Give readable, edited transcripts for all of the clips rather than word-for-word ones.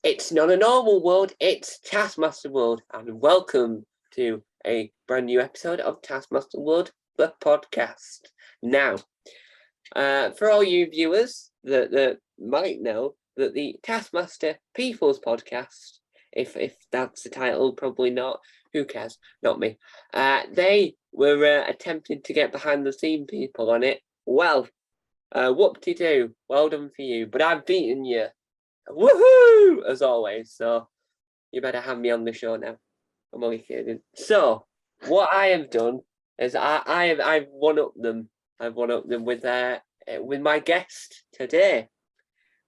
It's not a normal world, it's Taskmaster World, and welcome to a brand new episode of Taskmaster World, the podcast. Now, for all you viewers that might know that the Taskmaster People's Podcast, if that's the title, probably not, who cares, not me, they were attempting to get behind the scene people on it. Well, whoop-de-doo, well done for you, but I've beaten you. Woohoo! As always, so you better have me on the show now. I'm only kidding. So what I have done is I've one up them. I've one up them with my guest today.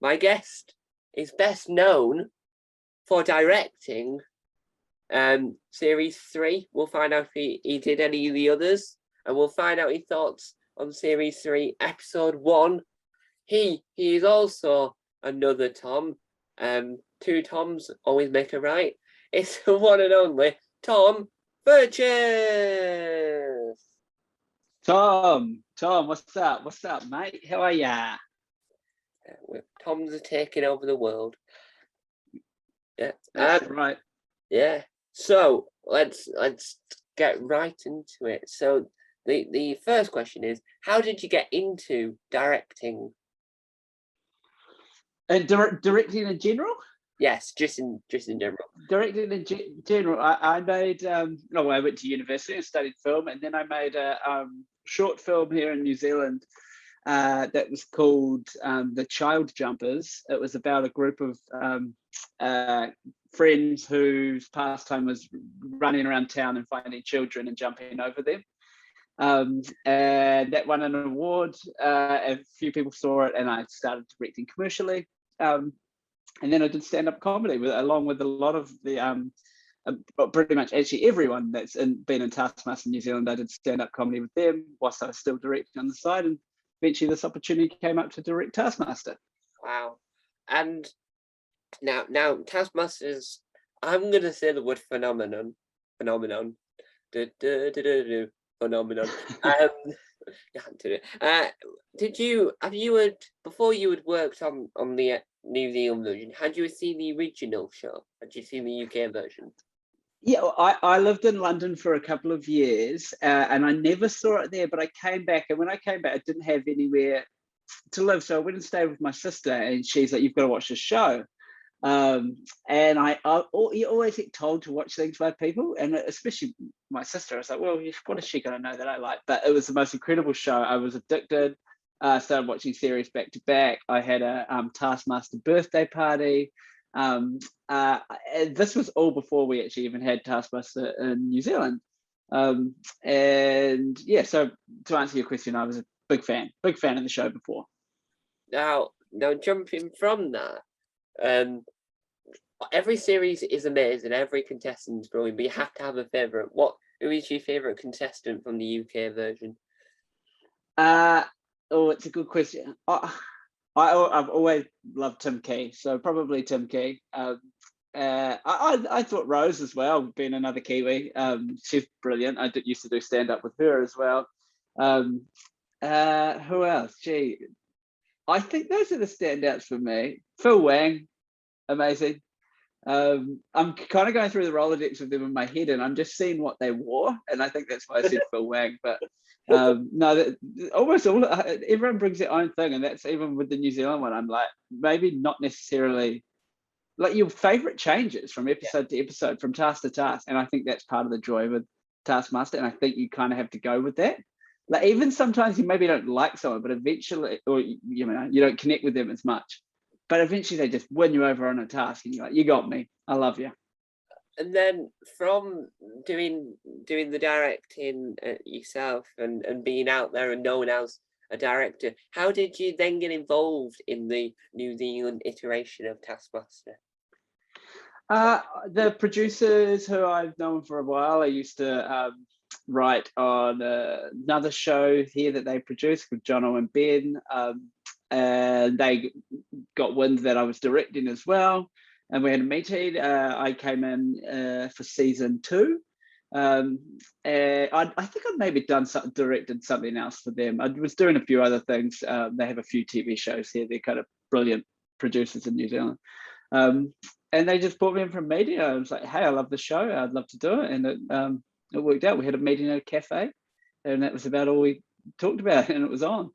My guest is best known for directing series 3. We'll find out if he did any of the others, and we'll find out his thoughts on series 3, episode 1. He is also another Tom. Two Toms always make a right. It's the one and only Tom Furniss. Tom, what's up? What's up, mate? How are ya? Toms are taking over the world. Yeah, that's right. Yeah. So let's get right into it. So the first question is, how did you get into directing? And directing in general? Yes, just in general. Directing in general, I made. I went to university and studied film, and then I made a short film here in New Zealand that was called The Child Jumpers. It was about a group of friends whose pastime was running around town and finding children and jumping over them. And that won an award. A few people saw it, and I started directing commercially. And then I did stand-up comedy along with a lot of the pretty much actually everyone that's been in Taskmaster New Zealand. I did stand-up comedy with them whilst I was still directing on the side, and eventually this opportunity came up to direct Taskmaster. Wow. And now Taskmaster's, I'm gonna say the word phenomenon. Phenomenon. Before you had worked on the New Zealand version, had you seen the original show? Had you seen the UK version? Yeah, I lived in London for a couple of years, and I never saw it there, but I came back, and when I came back, I didn't have anywhere to live, so I went and stayed with my sister, and she's like, "You've got to watch this show." And you always get told to watch things by people, and especially my sister. I was like, well, what is she going to know that I like? But it was the most incredible show. I was addicted. I started watching series back to back. I had a Taskmaster birthday party. This was all before we actually even had Taskmaster in New Zealand. And yeah, so to answer your question, I was a big fan of the show before. Now jumping from that, every series is amazing, every contestant is brilliant, but you have to have a favourite. Who is your favourite contestant from the UK version? It's a good question. I've always loved Tim Key, so probably Tim Key. I thought Rose as well, being another Kiwi. She's brilliant. I used to do stand-up with her as well. Who else? Gee, I think those are the standouts for me. Phil Wang, amazing. I'm kind of going through the Rolodex with them in my head, and I'm just seeing what they wore, and I think that's why I said Phil Wang. But no, almost all everyone brings their own thing, and that's even with the New Zealand one. I'm like, maybe not necessarily like your favorite changes from episode to episode, from task to task, and I think that's part of the joy with Taskmaster, and I think you kind of have to go with that. Like, even sometimes you maybe don't like someone, but eventually, or you don't connect with them as much, but eventually they just win you over on a task, and you're like, you got me, I love you. And then from doing the directing yourself and being out there and known as a director, how did you then get involved in the New Zealand iteration of Taskmaster? The producers who I've known for a while, I used to write on another show here that they produced called Jono and Ben, and they got wind that I was directing as well, and we had a meeting. I came in for season 2. And I think I'd maybe directed something else for them. I was doing a few other things. They have a few TV shows here. They're kind of brilliant producers in New Zealand. and they just brought me in from media. I was like, hey, I love the show. I'd love to do it, and it worked out. We had a meeting at a cafe, and that was about all we talked about, and it was on.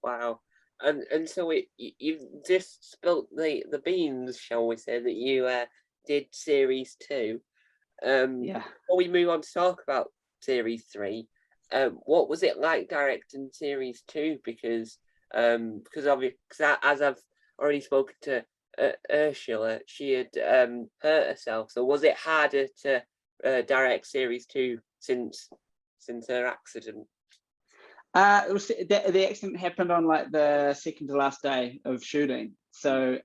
Wow. And so you've just spilt the beans, shall we say, that you did series 2. Yeah. Before we move on to talk about series 3, what was it like directing series 2? Because obviously, as I've already spoken to Ursula, she had hurt herself. So was it harder to direct series 2 since her accident? It was the accident happened on like the second to last day of shooting. So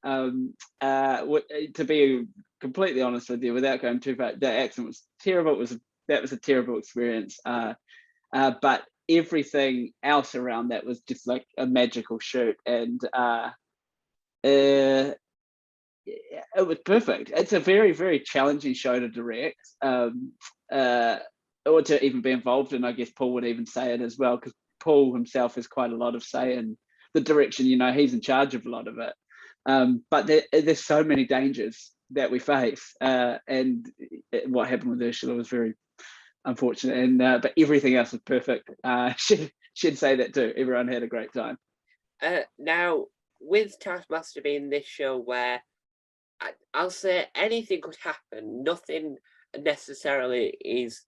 to be completely honest with you, without going too far, the accident was terrible. That was a terrible experience. But everything else around that was just like a magical shoot, and it was perfect. It's a very, very challenging show to direct, or to even be involved in. I guess Paul would even say it as well, because Paul himself has quite a lot of say in the direction. He's in charge of a lot of it. But there's so many dangers that we face, and what happened with Ursula was very unfortunate. And but everything else was perfect. She'd say that too. Everyone had a great time. Now, with Taskmaster being this show where I'll say anything could happen, nothing necessarily is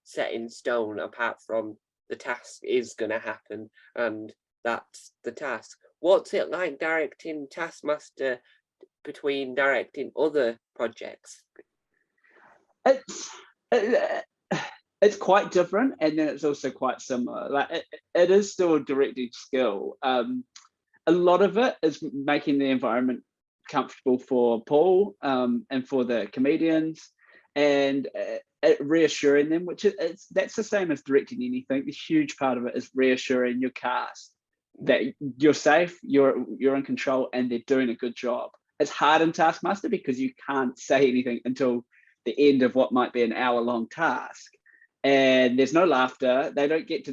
set in stone apart from the task is going to happen, and that's the task. What's it like directing Taskmaster between directing other projects? It's quite different, and then it's also quite similar. Like it is still a directing skill. A lot of it is making the environment comfortable for Paul, and for the comedians, and reassuring them, that's the same as directing anything. The huge part of it is reassuring your cast that you're safe, you're in control, and they're doing a good job. It's hard in Taskmaster because you can't say anything until the end of what might be an hour-long task, and there's no laughter. They don't get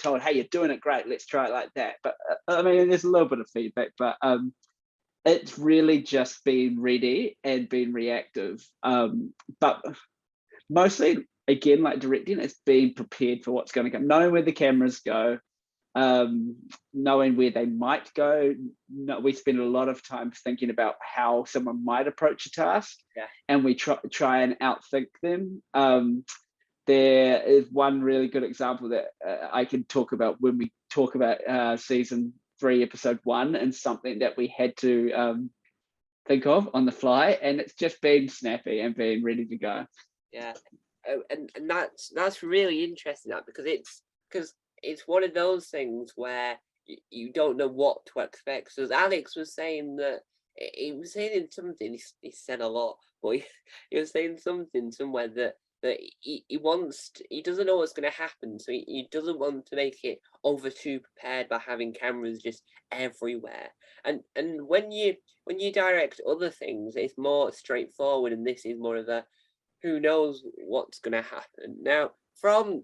told, hey, you're doing it great, let's try it like that. But I mean, there's a little bit of feedback, but it's really just being ready and being reactive. But mostly, again, like directing, it's being prepared for what's going to come, knowing where the cameras go, knowing where they might go. We spend a lot of time thinking about how someone might approach a task, and we try and outthink them. There is one really good example that I can talk about when we talk about season 3, episode 1, and something that we had to think of on the fly, and it's just being snappy and being ready to go. Yeah, and that's really interesting, that because it's one of those things where you don't know what to expect. So as Alex was saying, that he was saying something, he said a lot, but he was saying something somewhere that he doesn't know what's going to happen, so he doesn't want to make it over too prepared by having cameras just everywhere. And when you direct other things, it's more straightforward, and this is more of a who knows what's going to happen. Now, from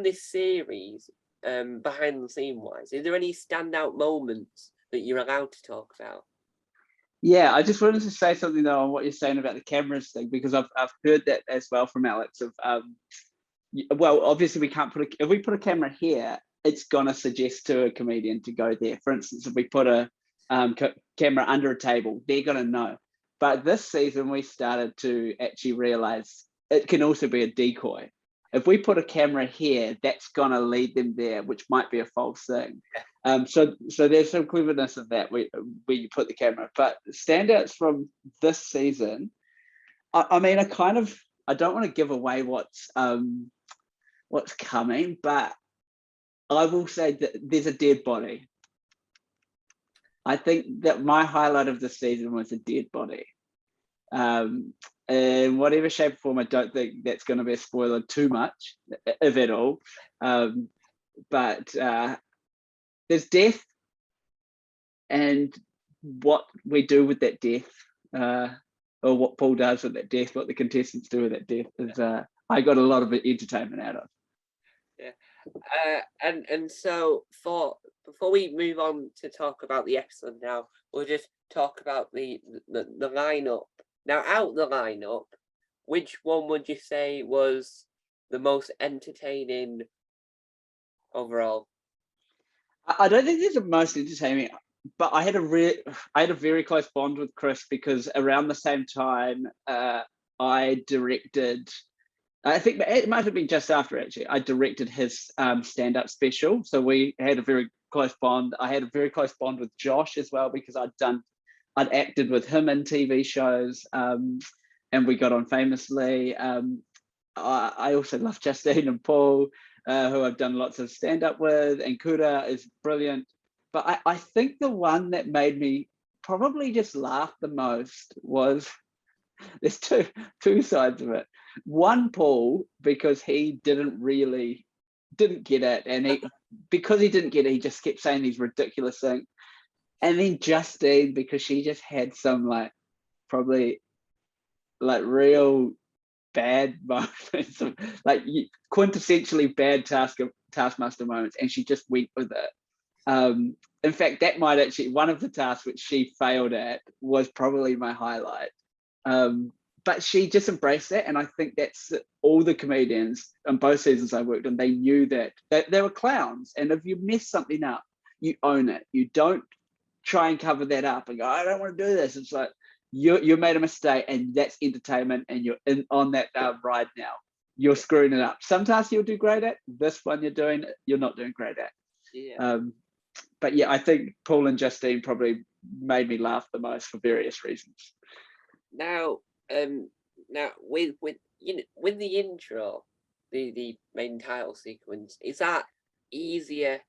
this series, behind the scene wise, is there any standout moments that you're allowed to talk about? Yeah, I just wanted to say something though on what you're saying about the cameras thing, because I've heard that as well from Alex. Of well, obviously we can't if we put a camera here, it's gonna suggest to a comedian to go there. For instance, if we put a camera under a table, they're gonna know. But this season we started to actually realize it can also be a decoy. If we put a camera here, that's gonna lead them there, which might be a false thing. So there's some cleverness in that where you put the camera. But standouts from this season, I mean, I don't want to give away what's coming, but I will say that there's a dead body. I think that my highlight of the season was a dead body. In whatever shape or form, I don't think that's going to be a spoiler too much, if at all. But there's death, and what we do with that death, or what Paul does with that death, what the contestants do with that death, is I got a lot of entertainment out of. Yeah, and so for before we move on to talk about the episode now, we'll just talk about the lineup. Now, out the lineup, which one would you say was the most entertaining overall? I don't think there's a most entertaining, but I had a very close bond with Chris because around the same time I directed. I think it might have been just after, actually. I directed his stand-up special, so we had a very close bond. I had a very close bond with Josh as well because I'd acted with him in TV shows, and we got on famously. I also love Justine and Paul, who I've done lots of stand-up with, and Kuda is brilliant. But I think the one that made me probably just laugh the most was, there's two sides of it. One, Paul, because he didn't get it, and because he didn't get it, he just kept saying these ridiculous things. And then Justine, because she just had some probably real bad moments, like quintessentially bad Taskmaster moments, and she just went with it. In fact, that might actually, one of the tasks which she failed at was probably my highlight. But she just embraced that, and I think that's all the comedians on both seasons I worked on. They knew that they were clowns, and if you mess something up, you own it. You don't try and cover that up and go, I don't want to do this. It's like you made a mistake, and that's entertainment, and you're on that ride now. You're screwing it up. Some tasks you'll do great at. This one you're not doing great at. Yeah. But yeah, I think Paul and Justine probably made me laugh the most for various reasons. Now, with the intro, the main title sequence, is that easier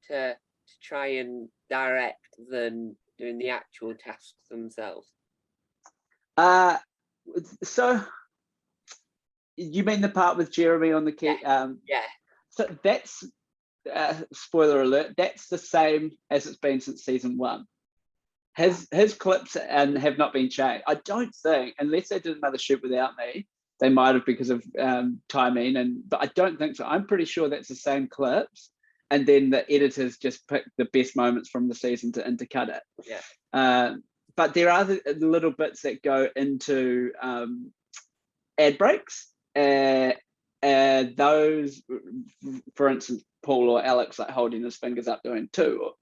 to try and direct than doing the actual tasks themselves? So you mean the part with Jeremy on the key? Yeah. So that's spoiler alert. That's the same as it's been since season 1. His clips have not been changed. I don't think, unless they did another shoot without me, they might have because of timing. But I don't think so. I'm pretty sure that's the same clips, and then the editors just pick the best moments from the season to intercut it. Yeah. But there are the little bits that go into ad breaks. Those, for instance, Paul or Alex holding his fingers up doing 2 or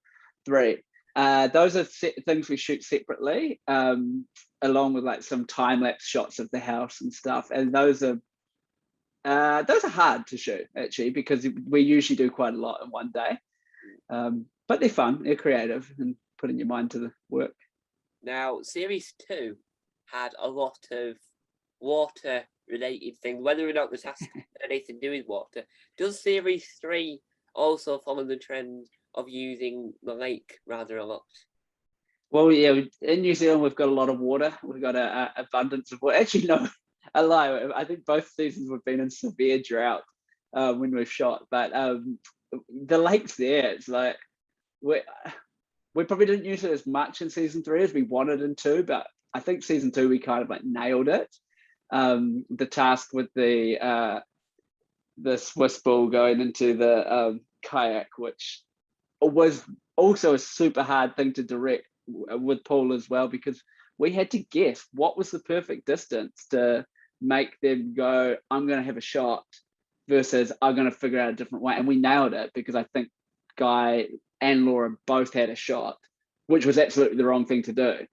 3. Those are things we shoot separately, along with some time-lapse shots of the house and stuff. And those are hard to shoot, actually, because we usually do quite a lot in one day. But they're fun, they're creative, and putting your mind to the work. Now, series 2 had a lot of water-related things, whether or not the task had anything to do with water. Does series 3 also follow the trend of using the lake rather a lot? Well, yeah, in New Zealand we've got a lot of water. We've got an abundance of water. Actually, no, I lie. I think both seasons we've been in severe drought when we've shot. But the lake's there. It's like we probably didn't use it as much in season 3 as we wanted in 2, but I think season 2 we kind of nailed it. The task with the Swiss ball going into the kayak, which was also a super hard thing to direct with Paul as well, because we had to guess what was the perfect distance to make them go, I'm going to have a shot, versus I'm going to figure out a different way. And we nailed it, because I think Guy and Laura both had a shot, which was absolutely the wrong thing to do.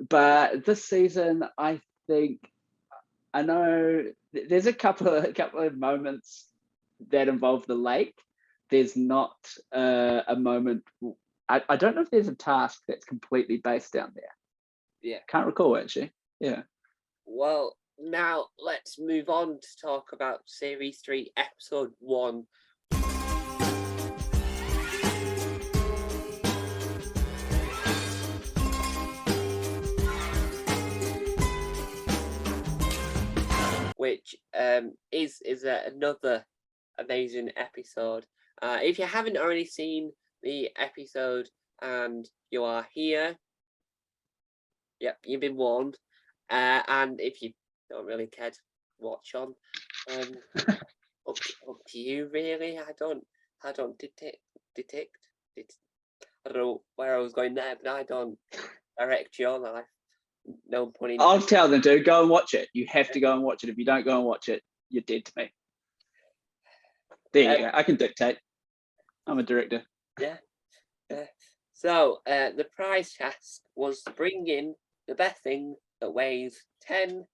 But this season, I think, I know there's a couple of moments that involve the lake. There's not a moment. I don't know if there's a task that's completely based down there. Yeah. Can't recall, actually. Yeah. Well, now let's move on to talk about series 3, episode 1. Which is another amazing episode. If you haven't already seen the episode and you are here, yep, you've been warned. And if you don't really care to watch on, up to you, really. I don't I don't detect. I don't know where I was going there, but I don't direct your life. No pun intended. I'll tell them to go and watch it. You have to go and watch it. If you don't go and watch it, you're dead to me. There you go. I can dictate. I'm a director. Yeah. So the prize task was to bring in the best thing that weighs 10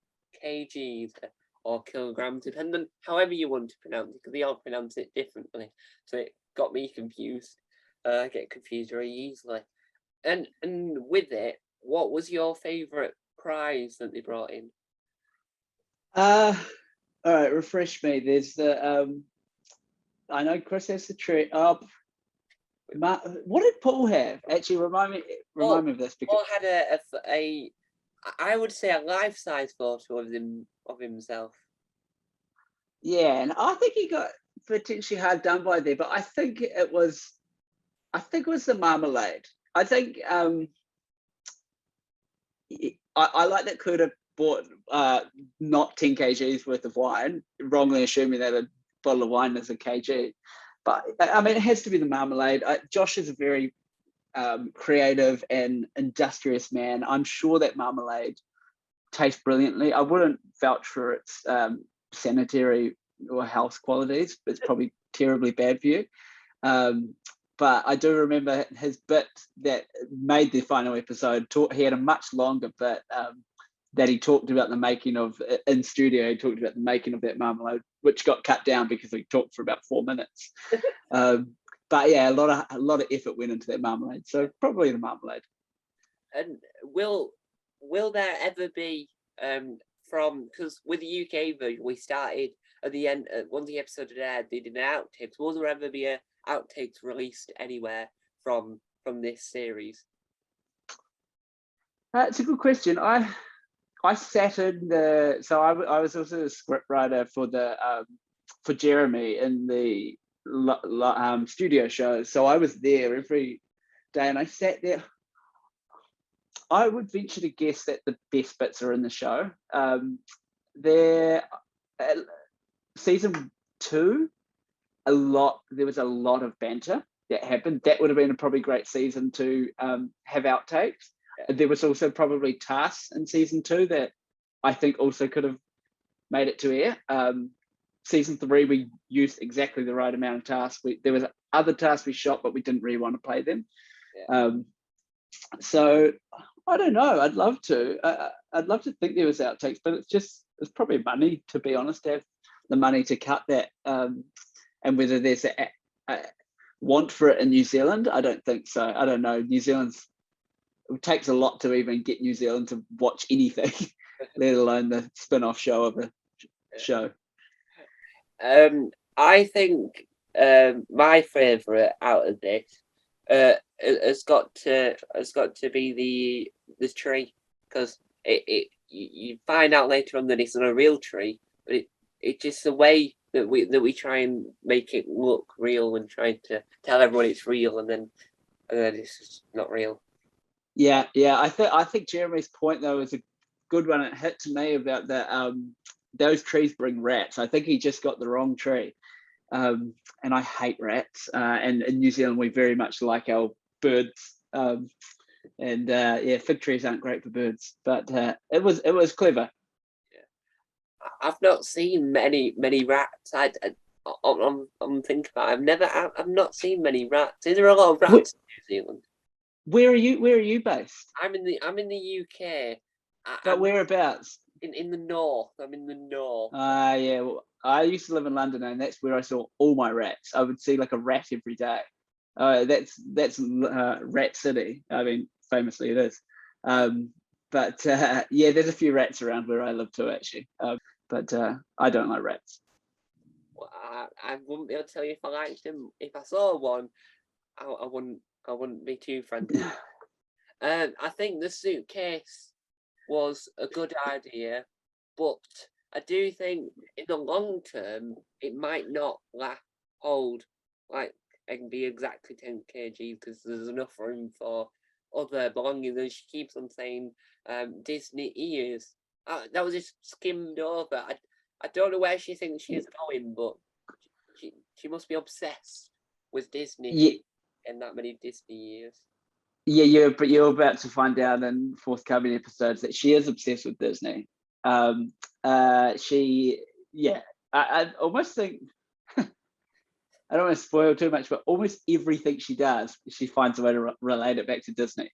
kgs or kilograms, depending however you want to pronounce it, because they all pronounce it differently. So it got me confused. I get confused very easily. And with it, what was your favourite prize that they brought in? All right, refresh me. There's the I know Chris has the tree. What did Paul have? Actually, remind me of this. Because Paul had a I would say a life-size photo of himself. yeah, and I think he got potentially hard done by there, but I think it was the marmalade. I think I like that Kuda bought not 10 kgs worth of wine, wrongly assuming that a bottle of wine is a kg. But I mean, it has to be the marmalade. Josh is a very creative and industrious man. I'm sure that marmalade tastes brilliantly. I wouldn't vouch for its sanitary or health qualities. It's probably terribly bad for you. But I do remember his bit that made the final episode. He had a much longer bit that he talked about the making of in studio. He talked about the making of that marmalade, which got cut down because he talked for about 4 minutes. But yeah, a lot of effort went into that marmalade. So probably the marmalade. And will there ever be from, because with the UK version we started at the end, once the episode had aired, they did an outtakes. Will there ever be a outtakes released anywhere from this series? It's a good question. I sat in I was also a script writer for Jeremy in the studio show. So I was there every day, and I sat there. I would venture to guess that the best bits are in the show. Season 2, there was a lot of banter that happened. That would have been a probably great season to have outtakes. Yeah. There was also probably tasks in season 2 that I think also could have made it to air. Season 3, we used exactly the right amount of tasks. There was other tasks we shot, but we didn't really want to play them. Yeah. So I don't know. I'd love to. I'd love to think there was outtakes, but it's probably money, to be honest, to have the money to cut that. And whether there's a want for it in New Zealand, I don't think so. I don't know. It takes a lot to even get New Zealand to watch anything, let alone the spin-off show of a show. I think my favourite out of this has got to be the tree, because you find out later on that it's not a real tree, but it's just the way that we try and make it look real and try to tell everyone it's real, and then it's just not real. Yeah. I think Jeremy's point though is a good one. It hit to me about the those trees bring rats. I think he just got the wrong tree. And I hate rats. And in New Zealand, we very much like our birds. Fig trees aren't great for birds, but it was clever. Yeah. I've not seen many rats. I'm thinking about it. I've not seen many rats. Is there a lot of rats in New Zealand? Where are you based? I'm in the UK. But whereabouts? In the north. I'm in the north. Yeah. Well, I used to live in London, and that's where I saw all my rats. I would see like a rat every day. That's Rat City. I mean, famously it is. But there's a few rats around where I live too, actually. But I don't like rats. Well, I wouldn't be able to tell you if I liked them. If I saw one, I wouldn't be too friendly. I think the suitcase was a good idea, but I do think in the long term it might not hold like and be exactly 10 kg, because there's enough room for other belongings. And she keeps on saying Disney ears. That was just skimmed over. I don't know where she thinks she's going, but she must be obsessed. Was Disney Yeah, in that many Disney years? but you're about to find out in forthcoming episodes that she is obsessed with Disney. She, yeah, I almost think I don't want to spoil too much, but almost everything she does, she finds a way to relate it back to Disney.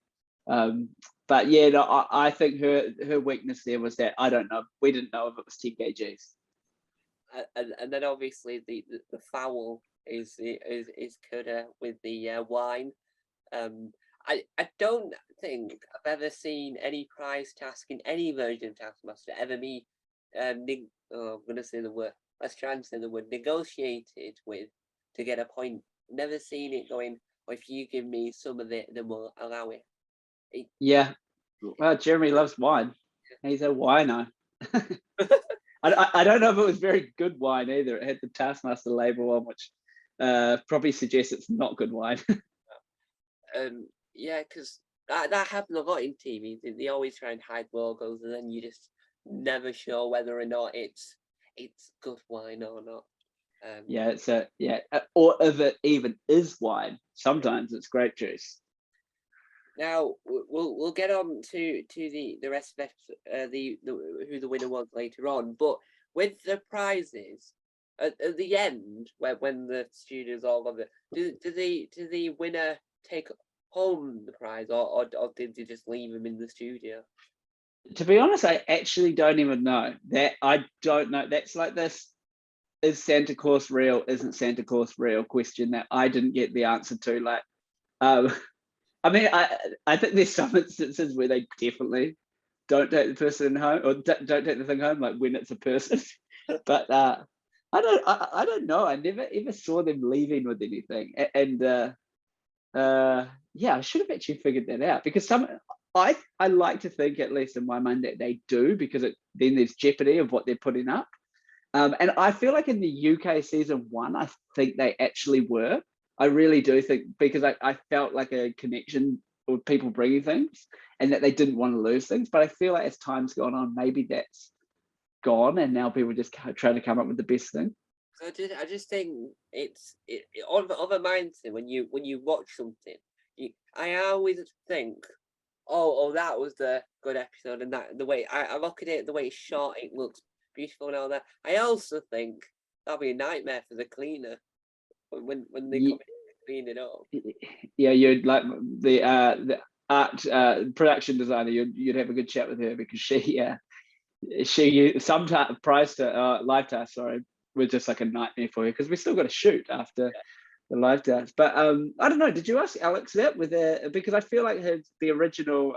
But yeah, no, I think her weakness there was that I don't know. We didn't know if it was 10 kgs. And then obviously the foul is Cuda with the wine. I don't think I've ever seen any prize task in any version of Taskmaster ever be I'm gonna say the word. Let's try and say the word negotiated with to get a point. Never seen it going. Well, if you give me some of it, then we'll allow it. Yeah, well, Jeremy loves wine. He's a wino. I don't know if it was very good wine either. It had the Taskmaster label on, which probably suggests it's not good wine. Yeah, because that happens a lot in TV. They always try and hide logos, and then you just never sure whether or not it's good wine or not. Yeah, or if it even is wine. Sometimes it's grape juice. Now we'll get on to the rest of the who the winner was later on, but with the prizes at the end when the studios all of it, do the winner take home the prize or did they just leave him in the studio? To be honest, I actually don't even know. That I don't know. That's like this: is Santa Claus real? Isn't Santa Claus real? Question that I didn't get the answer to. Like, I mean, I think there's some instances where they definitely don't take the person home or don't take the thing home, like when it's a person. But I don't know. I never ever saw them leaving with anything. And yeah, I should have actually figured that out because I like to think, at least in my mind, that they do because then there's jeopardy of what they're putting up. And I feel like in the UK season 1, I think they actually were. I really do think, because I felt like a connection with people bringing things and that they didn't want to lose things. But I feel like as time's gone on, maybe that's gone and now people just try to come up with the best thing. So I just think it's of a mindset when you watch something. I always think, oh, that was the good episode, and that the way I look at it, the way it's shot, it looks beautiful and all that. I also think that'll be a nightmare for the cleaner when they come in to clean it up. Yeah, you'd like the art production designer. You'd have a good chat with her because she sometimes prize to live task, sorry, was just like a nightmare for her because we still got to shoot after the live task. But I don't know. Did you ask Alex that because I feel like the original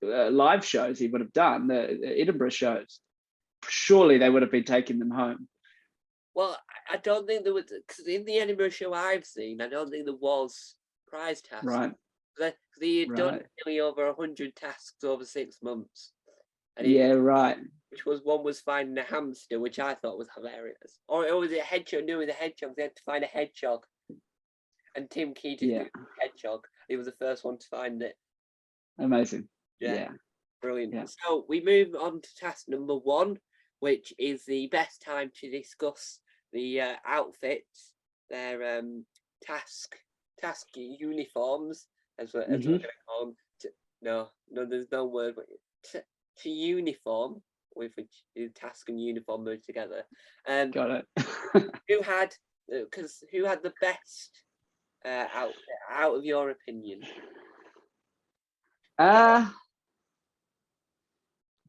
live shows he would have done, the Edinburgh shows, surely they would have been taking them home. Well, I don't think there was, because in the Edinburgh show I've seen, I don't think there was prize tasks. Right. Because he had done nearly over 100 tasks over 6 months. And right. Which was one was finding a hamster, which I thought was hilarious. Or it was a hedgehog. No, it was a hedgehog. They had to find a hedgehog. And Tim Key did a hedgehog. He was the first one to find it. Amazing. Yeah. Brilliant. Yeah. So we move on to task number 1, which is the best time to discuss the outfits, their task uniforms, as we're going to call them. No, there's no word, but to uniform, with which is task and uniform merged together. Got it. who had the best outfit out of your opinion?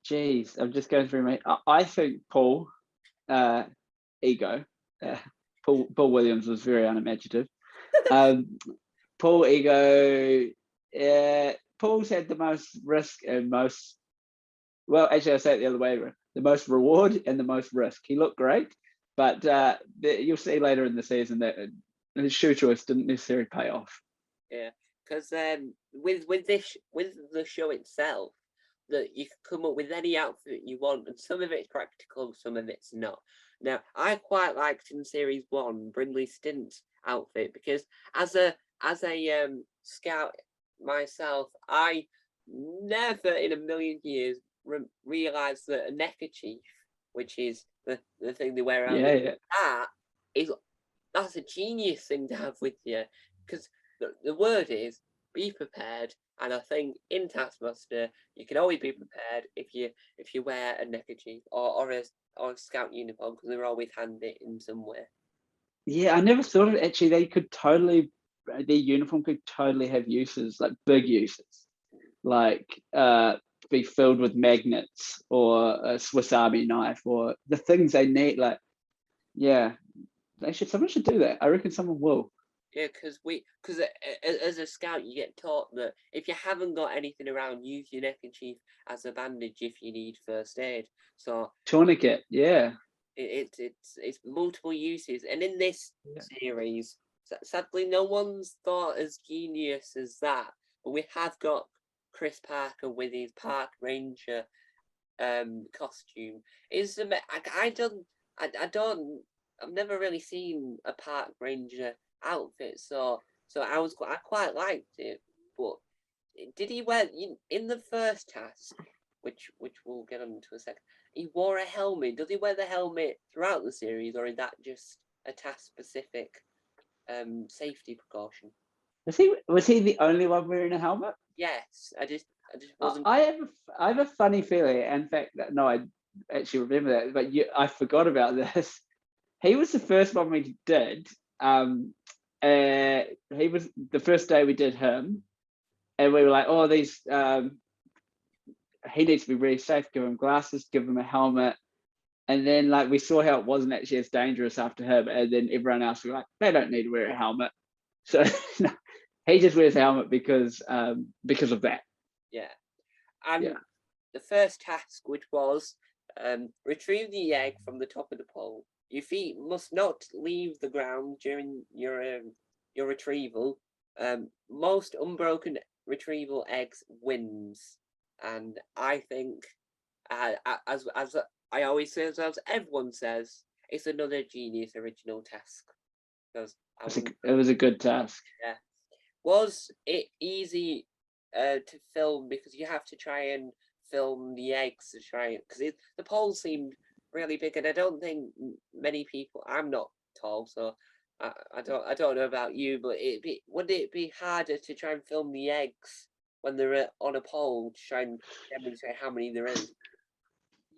Geez, I'm just going through I think Paul, ego. Paul Williams was very unimaginative. Paul ego. Paul's had the most risk and most. Well, actually, I say it the other way: the most reward and the most risk. He looked great, but you'll see later in the season that his shoe choice didn't necessarily pay off. Yeah, because with the show itself, that you can come up with any outfit you want, and some of it's practical, some of it's not. Now, I quite liked in series 1 Brindley Stint's outfit because as a scout myself, I never in a million years realised that a neckerchief, which is the thing they wear around, that's a genius thing to have with you, because the word is be prepared. And I think in Taskmaster you can always be prepared if you wear a neckerchief or a scout uniform, because they're always handy in some way. Yeah, I never thought of it. Actually, their uniform could totally have uses, like big uses, like be filled with magnets or a Swiss Army knife or the things they need. Like, yeah, someone should do that. I reckon someone will. Yeah, because as a scout, you get taught that if you haven't got anything around, use your neckerchief as a bandage if you need first aid. So Tourniquet, yeah. it's multiple uses, and in this Yeah. series, sadly, no one's thought as genius as that. But we have got Chris Parker with his park ranger costume. I've never really seen a park ranger outfit, so I quite liked it. But did he wear in the first task, which we'll get on to a second? He wore a helmet. Does he wear the helmet throughout the series, or is that just a task specific safety precaution? Was he the only one wearing a helmet? Yes, I just wasn't. I have a funny feeling. In fact, no, I actually remember that, but I forgot about this. He was the first one we did. He was the first day we did him, and we were like, "Oh, these he needs to be really safe. Give him glasses, give him a helmet." And then like we saw how it wasn't actually as dangerous after him, and then everyone else was like, "They don't need to wear a helmet." So he just wears a helmet because of that. Yeah, and Yeah. the first task, which was retrieve the egg from the top of the pole. Your feet must not leave the ground during your retrieval. Most unbroken retrieval eggs wins, and I think, as I always say, as everyone says, it's another genius original task. Because It was a good task. yeah, was it easy to film, because you have to try and film the eggs to try it, because the pole seemed really big, and I don't think many people. I'm not tall, so I don't know about you, but would it be harder to try and film the eggs when they're on a pole to try and demonstrate how many there is?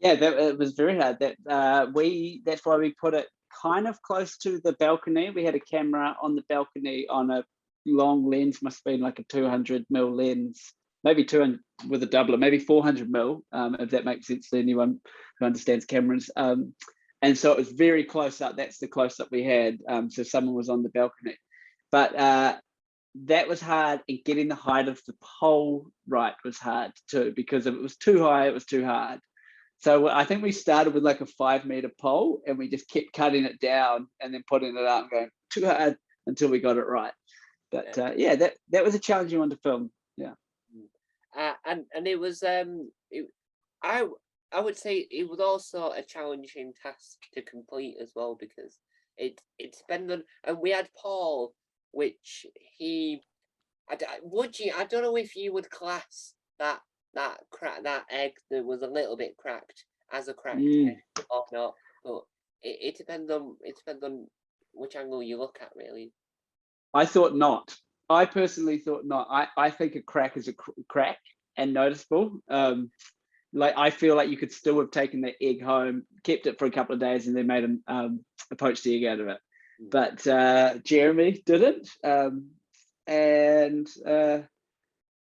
Yeah, it was very hard. That's why we put it kind of close to the balcony. We had a camera on the balcony on a long lens, must have been like a 200mm lens, maybe 200 with a doubler, maybe 400mm, if that makes sense to anyone who understands cameras. And so it was very close up. That's the close up we had. So someone was on the balcony, but that was hard. And getting the height of the pole right was hard too, because if it was too high, it was too hard. So I think we started with like a 5-meter pole, and we just kept cutting it down and then putting it up and going too hard until we got it right. But yeah, that was a challenging one to film. Yeah. And it was I would say it was also a challenging task to complete as well, because it depended on, and we had Paul, which I don't know if you would class that egg that was a little bit cracked as a cracked egg or not, but it depends on which angle you look at, really. I thought not. I personally thought not. I think a crack is a crack and noticeable. Like I feel like you could still have taken the egg home, kept it for a couple of days, and then made a poached egg out of it. But Jeremy didn't, and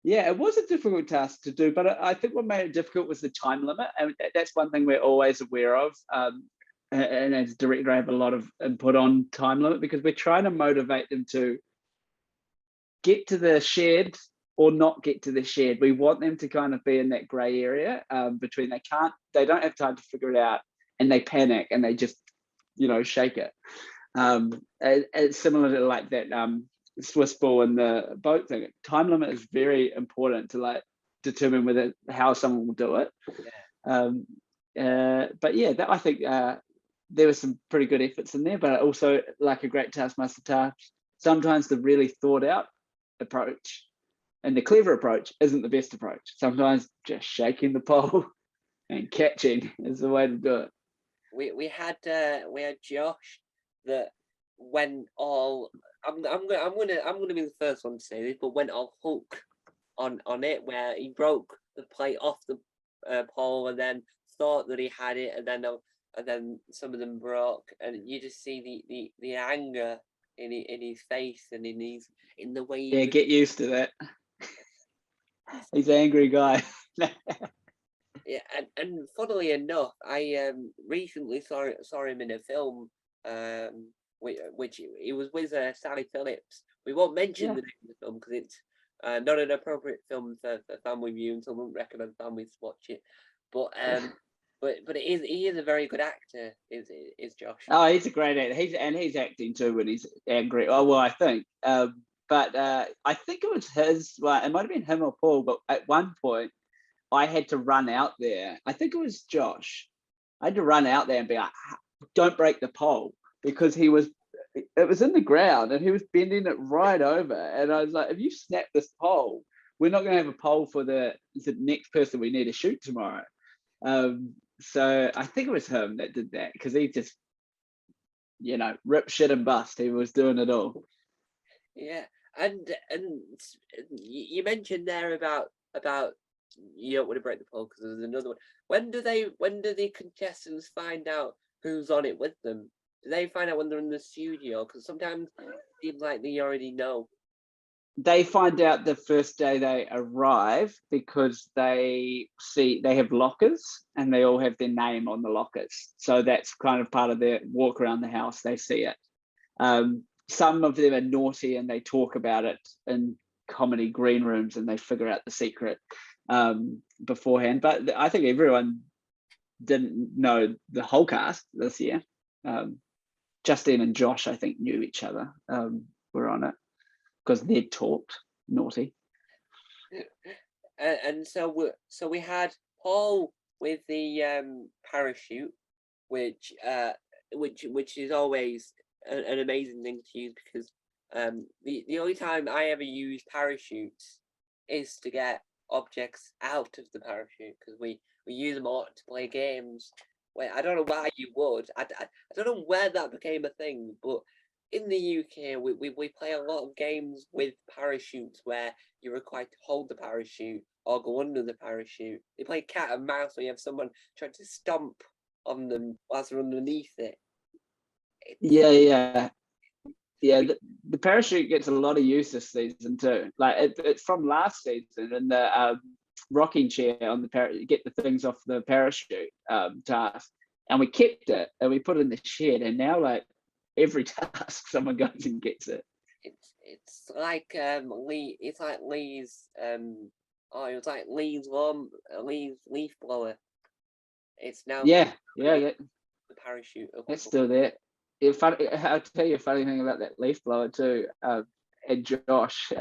yeah, it was a difficult task to do. But I think what made it difficult was the time limit, and that's one thing we're always aware of. And as a director, I have a lot of input on time limit, because we're trying to motivate them to get to the shed or not get to the shed. We want them to kind of be in that gray area between they don't have time to figure it out, and they panic and they just, shake it. It's similar to like that Swiss ball and the boat thing. Time limit is very important to like determine how someone will do it. Yeah. But yeah, I think there were some pretty good efforts in there, but also like a great Taskmaster task, sometimes the really thought out approach and the clever approach isn't the best approach. Sometimes just shaking the pole and catching is the way to do it. We had Josh that went all. I'm gonna be the first one to say this, but went all Hulk on it, where he broke the plate off the pole and then thought that he had it, and then some of them broke, and you just see the anger in his face and in the way. Yeah, get used to that. He's an angry guy. Yeah, and funnily enough, I recently saw him in a film, which he was with Sally Phillips. We won't mention the name of the film because it's not an appropriate film for family viewing, so I won't recommend families to watch it. But he is a very good actor. Is Josh? Oh, he's a great actor. He's acting too when he's angry. Oh well, I think. But I think it was his. Well, it might have been him or Paul. But at one point, I had to run out there. I think it was Josh. I had to run out there and be like, "Don't break the pole," because it was in the ground and he was bending it right over. And I was like, "If you snap this pole, we're not going to have a pole for the next person we need to shoot tomorrow." So I think it was him that did that because he just, rip, shit, and bust. He was doing it all. Yeah, and you mentioned there about you don't want to break the poll because there's another one. When do the contestants find out who's on it with them? Do they find out when they're in the studio? Because sometimes it seems like they already know. They find out the first day they arrive because they have lockers and they all have their name on the lockers. So that's kind of part of their walk around the house. They see it. Some of them are naughty and they talk about it in comedy green rooms and they figure out the secret beforehand. But I think everyone didn't know the whole cast this year. Justine and Josh, I think, knew each other, were on it because they'd talked naughty. And so we had Paul with the parachute, which is always an amazing thing to use because the only time I ever use parachutes is to get objects out of the parachute because we use them a lot to play games. Wait, I don't know why you would. I don't know where that became a thing, but in the UK, we play a lot of games with parachutes where you're required to hold the parachute or go under the parachute. They play cat and mouse where you have someone trying to stomp on them whilst they're underneath it. Yeah. The parachute gets a lot of use this season too. Like it's from last season in the rocking chair on the parachute, get the things off the parachute task, and we kept it and we put it in the shed. And now, like every task, someone goes and gets it. It's like It's like Lee's it was like Lee's leaf blower. It's now the parachute. It's still there. I'll tell you a funny thing about that leaf blower too. And Josh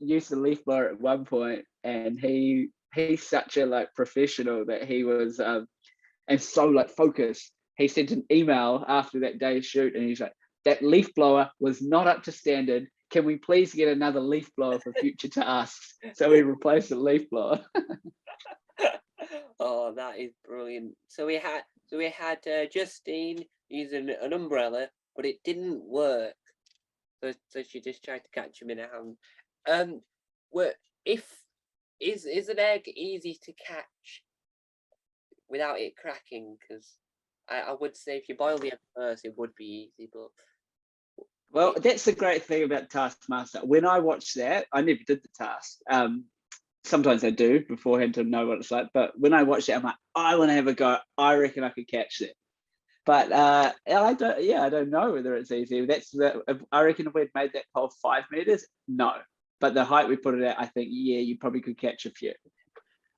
used the leaf blower at one point, and he's such a professional that he was and so focused. He sent an email after that day's shoot, and he's like, "That leaf blower was not up to standard. Can we please get another leaf blower for future tasks?" So we replaced the leaf blower. Oh, that is brilliant. So we had Justine using an umbrella, but it didn't work. So she just tried to catch him in her hand. Is an egg easy to catch without it cracking? Because I would say if you boil the egg first, it would be easy, but. Well, that's the great thing about Taskmaster. When I watched that, I never did the task. Sometimes I do beforehand to know what it's like. But when I watched it, I'm like, I want to have a go. I reckon I could catch it. But I don't know whether it's easy. I reckon if we'd made that pole 5 meters, no. But the height we put it at, I think, yeah, you probably could catch a few.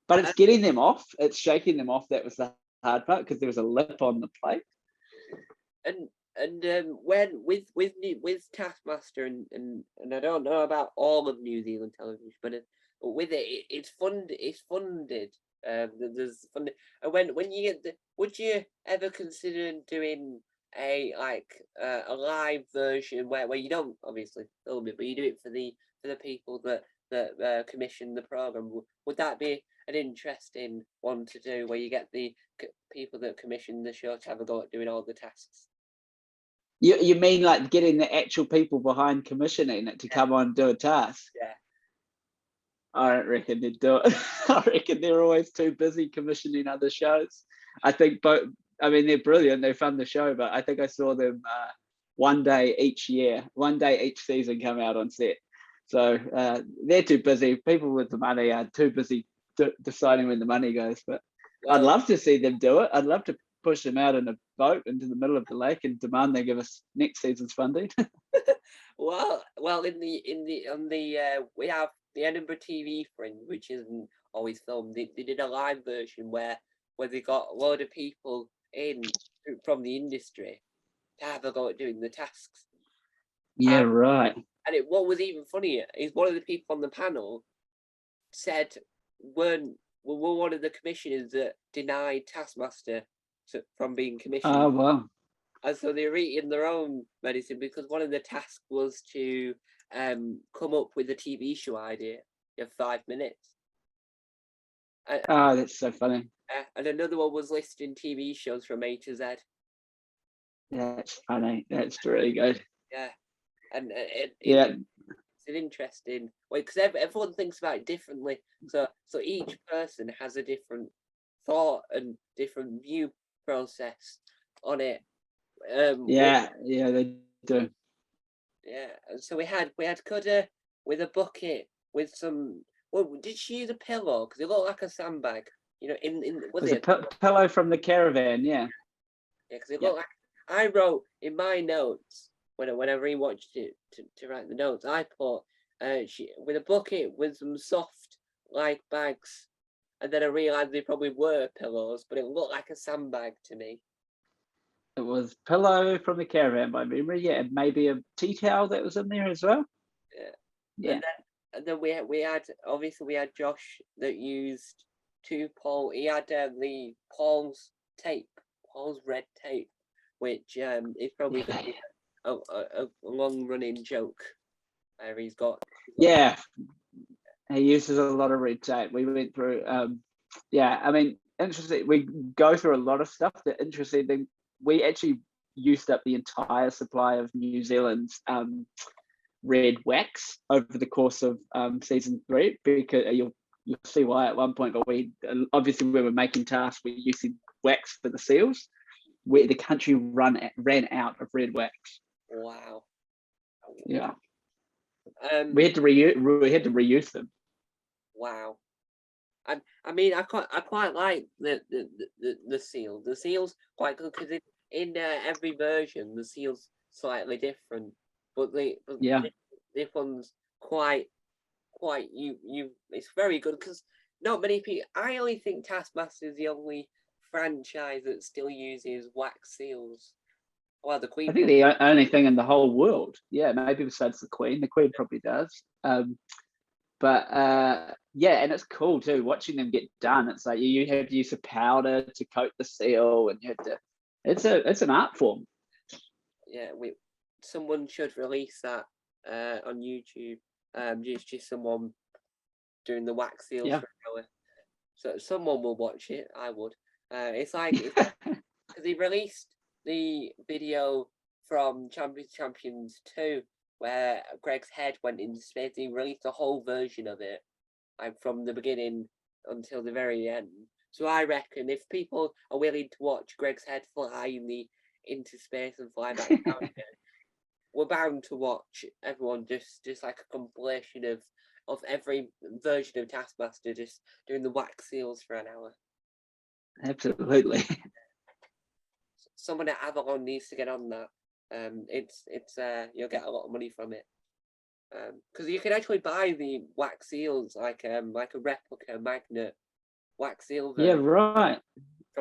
But it's getting them off. It's shaking them off. That was the hard part because there was a lip on the plate. And when with Taskmaster and I don't know about all of New Zealand television, but with it's funded. There's funding. And when you get would you ever consider doing a live version where you don't obviously film it, but you do it for the people that commission the program? Would that be an interesting one to do, where you get the people that commission the show to have a go at doing all the tasks? You mean like getting the actual people behind commissioning it to come on and do a task? Yeah. I don't reckon they'd do it. I reckon they're always too busy commissioning other shows. I think both. I mean, they're brilliant. They fund the show, but I think I saw them one day each season come out on set. So they're too busy. People with the money are too busy deciding when the money goes. But I'd love to see them do it. I'd love to push them out in a boat into the middle of the lake and demand they give us next season's funding. well, we have the Edinburgh TV Fringe, which isn't always filmed. They did a live version where they got a load of people in from the industry to have a go at doing the tasks. Yeah, right. And what was even funnier is one of the people on the panel said were one of the commissioners that denied Taskmaster from being commissioned. Oh, wow. And so they're eating their own medicine because one of the tasks was to come up with a TV show idea in 5 minutes. Oh, that's so funny. And another one was listing TV shows from A to Z. That's funny. That's really good. Yeah. And yeah. It's an interesting way because everyone thinks about it differently. So each person has a different thought and different view process on it. Yeah, they do. Yeah, and so we had Cutter with a bucket with some. Well, did she use a pillow? Because it looked like a sandbag. You know, was it a pillow from the caravan? Yeah. Yeah, because it looked like. I wrote in my notes when I rewatched it to write the notes. I put she with a bucket with some soft like bags, and then I realised they probably were pillows, but it looked like a sandbag to me. It was pillow from the caravan by memory, yeah, and maybe a tea towel that was in there as well. Yeah. And then we had Josh that used Paul. He had the Paul's red tape, which is probably going to be a long running joke. Where he's got. Yeah, he uses a lot of red tape. We went through. I mean, interesting. We go through a lot of stuff. The interesting thing, we actually used up the entire supply of New Zealand's red wax over the course of season 3, because you'll see why at one point. But we obviously, when we were making tasks, we're using wax for the seals. Where the country ran out of red wax. Wow. Yeah. We had to reuse them. Wow. And I mean, I quite like the seal. The seal's quite good because in every version the seal's slightly different, but this one's quite it's very good because not many people. I only think Taskmaster is the only franchise that still uses wax seals. Well, the Queen. I think the only thing in the whole world. Yeah, maybe besides the Queen. The Queen probably does. And it's cool too watching them get done. It's like you have to use a powder to coat the seal, and you have to. It's an art form. Yeah, someone should release that on YouTube. Just someone doing the wax seals for an hour. So someone will watch it. I would. It's like because he released the video from Champions 2 where Greg's head went into space. He released a whole version of it, like from the beginning until the very end. So I reckon if people are willing to watch Greg's head fly into space and fly back down again, we're bound to watch everyone just like a compilation of every version of Taskmaster just doing the wax seals for an hour. Absolutely. Someone at Avalon needs to get on that. It's you'll get a lot of money from it. Because you can actually buy the wax seals like a replica magnet wax seal version. Yeah, right.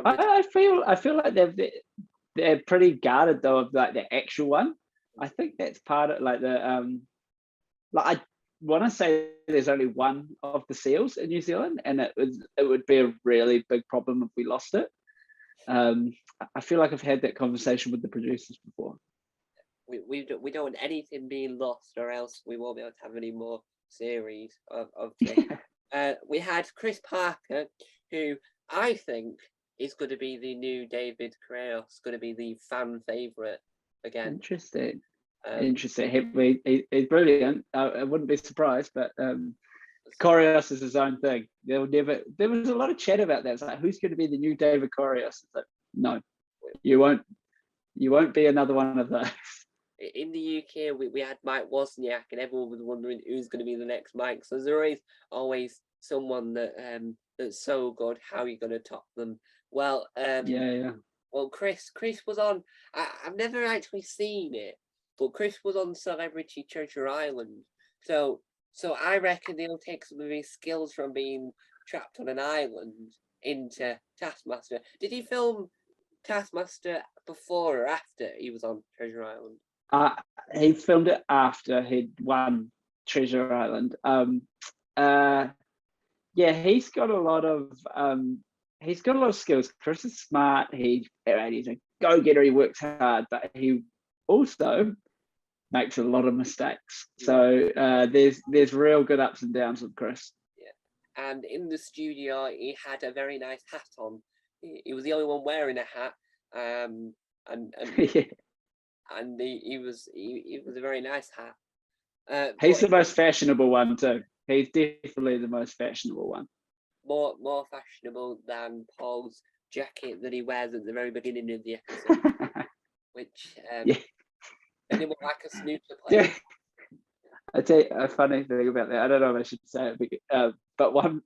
I feel like they're pretty guarded though of like the actual one. I think that's part of like the like I want to say there's only one of the seals in New Zealand, and it would be a really big problem if we lost it. I feel like I've had that conversation with the producers before. We don't want anything being lost, or else we won't be able to have any more series of things. We had Chris Parker, who I think is going to be the new David Creos, going to be the fan favourite again. Interesting. Um, Interesting. He's brilliant. I wouldn't be surprised, but Korios is his own thing. There was a lot of chat about that. It's like, who's going to be the new David Korios? It's like, no, you won't be another one of those. in the UK, we had Mike Wozniak, and everyone was wondering who's going to be the next Mike. So there's always someone that that's so good. How are you going to top them? Well, Yeah. Well, Chris was on. I've never actually seen it, but Chris was on Celebrity Treasure Island. So I reckon they'll take some of his skills from being trapped on an island into Taskmaster. Did he film Taskmaster before or after he was on Treasure Island? He filmed it after he'd won Treasure Island. Yeah, he's got a lot of skills. Chris is smart. He's a go-getter. He works hard, but he also makes a lot of mistakes. So there's real good ups and downs with Chris. Yeah, and in the studio, he had a very nice hat on. He was the only one wearing a hat. And Yeah. and he was a very nice hat. He's the most fashionable one too. He's definitely the most fashionable one. More fashionable than Paul's jacket that he wears at the very beginning of the episode, which made him look like a snooker player. Yeah. I tell you a funny thing about that. I don't know if I should say it, but one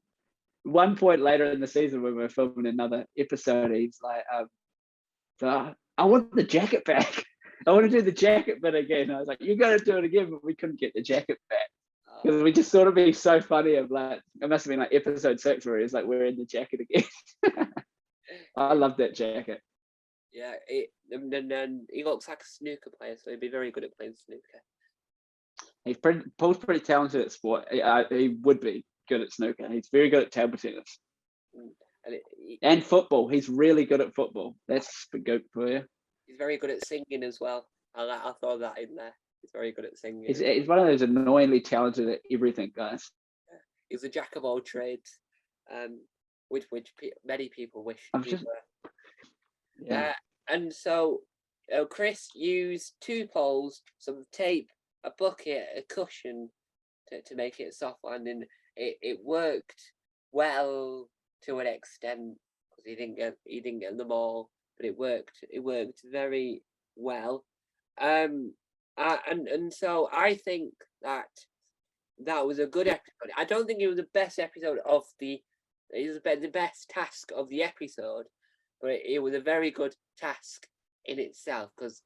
point later in the season when we were filming another episode, he's like, I want the jacket back. I want to do the jacket bit again. I was like, you got to do it again, but we couldn't get the jacket back. Because we just thought it'd be so funny of like, it must have been like episode 6 where he's like wearing the jacket again. I love that jacket. Yeah, and he looks like a snooker player, so he'd be very good at playing snooker. Paul's pretty talented at sport. He would be good at snooker. He's very good at table tennis. And football. He's really good at football. That's good for you. He's very good at singing as well. I'll throw that in there. He's very good at singing. He's one of those annoyingly talented at everything guys. He's a jack of all trades, which many people wish he were. Yeah. And so Chris used 2 poles, some tape, a bucket, a cushion to make it a soft landing. It worked well to an extent because he didn't get them all, but it worked very well. And so I think that was a good episode. I don't think it was the best episode of the best task of the episode, but it was a very good task in itself because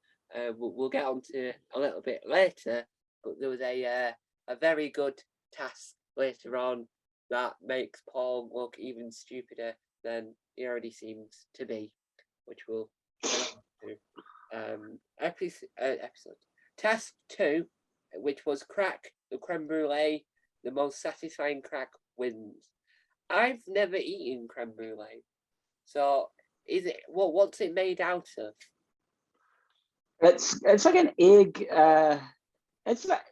we'll get on to a little bit later, but there was a very good task later on that makes Paul look even stupider than he already seems to be, which we'll get on to. Episode task 2, which was crack the creme brulee. The most satisfying crack wins. I've never eaten creme brulee, so is it what's it made out of? It's like an egg. It's like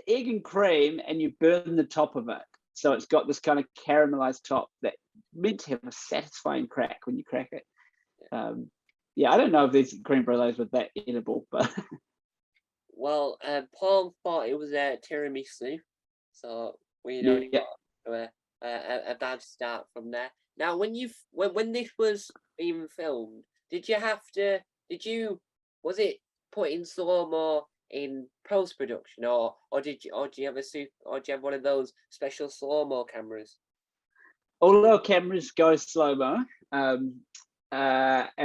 egg and cream, and you burn the top of it, so it's got this kind of caramelized top that meant to have a satisfying crack when you crack it. Yeah, I don't know if these creme brulees were that edible, but well, Paul thought it was a tiramisu, so we know a bad start from there. Now, when this was being filmed, was it put in slow-mo in post-production, or do you have one of those special slow-mo cameras? all our cameras go slow-mo, and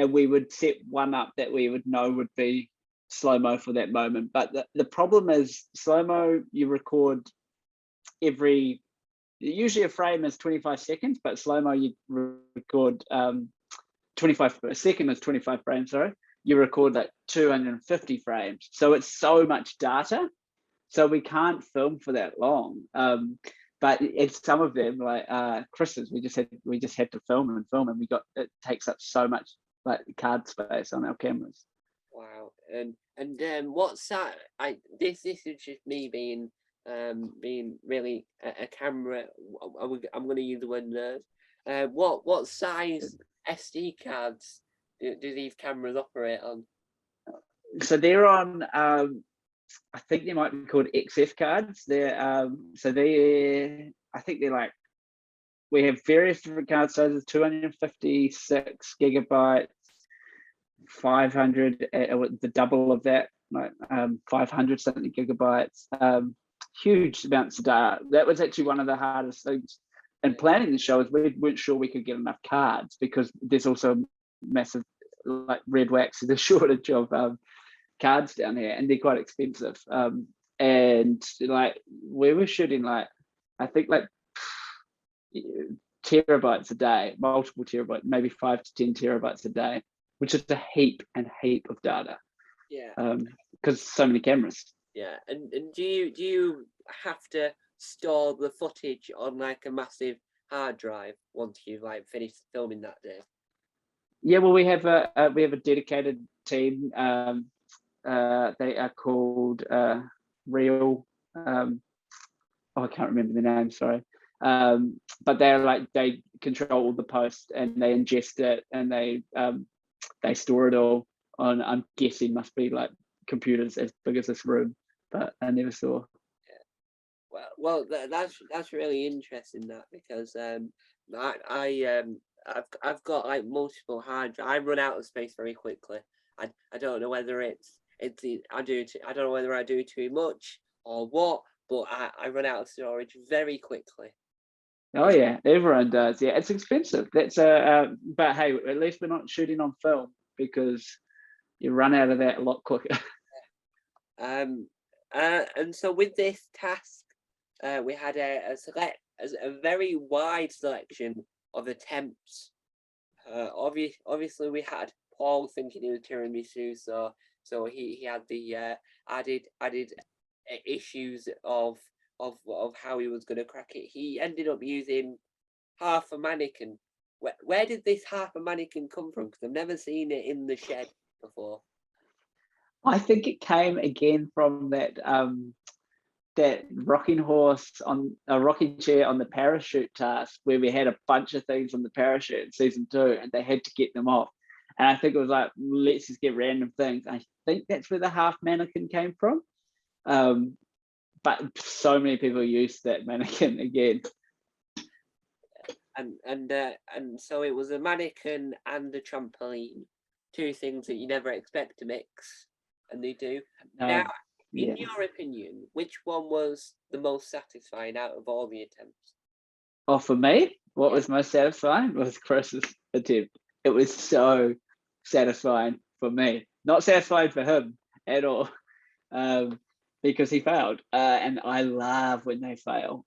we would set one up that we would know would be slow-mo for that moment. But the problem is slow-mo, you record usually a frame is 25 seconds, but slow-mo you record 25 a second is 25 frames, sorry. You record like 250 frames. So it's so much data. So we can't film for that long. But it's some of them, like Chris's, we just had to film, and it takes up so much like card space on our cameras. Wow. And what's that? This is just me being really a camera. I'm going to use the word nerd. What size SD cards do these cameras operate on? So they're on. I think they might be called XF cards. They're I think they're like, we have various different card sizes: 256 gigabytes, 500, the double of that, like 500 something gigabytes. Huge amounts of data. That was actually one of the hardest things in planning the show, is we weren't sure we could get enough cards, because there's also massive, like red wax, there's a shortage of cards down here, and they're quite expensive. And like we were shooting like, I think like terabytes a day, multiple terabytes, maybe 5 to 10 terabytes a day, which is a heap of data. Yeah. Because so many cameras. Yeah. And do you have to store the footage on like a massive hard drive once you've like finished filming that day? Yeah, well, we have a dedicated team. They are called Real. I can't remember the name. Sorry, but they're like, they control all the post, and they ingest it, and they store it all on, I'm guessing, must be like computers as big as this room, but I never saw. Yeah. Well, that's really interesting, that, because I've got like multiple hard drives. I run out of space very quickly. I don't know whether I don't know whether I do too much or what, but I run out of storage very quickly. Oh yeah, everyone does. Yeah, it's expensive. That's but hey, at least we're not shooting on film, because you run out of that a lot quicker. And so with this task, we had a very wide selection of attempts. Obviously, we had Paul thinking it was tiramisu, so he had the added issues of how he was going to crack it. He ended up using half a mannequin. Where did this half a mannequin come from? Because I've never seen it in the shed before. I think it came again from that that rocking chair on the parachute task, where we had a bunch of things on the parachute in season 2, and they had to get them off. And I think it was like, let's just get random things. I think that's where the half mannequin came from. But so many people used that mannequin again. And so it was a mannequin and a trampoline, two things that you never expect to mix, and they do. Now, in your opinion, which one was the most satisfying out of all the attempts? Oh, for me, what was most satisfying was Chris's attempt. It was so satisfying for me. Not satisfying for him at all, because he failed. And I love when they fail.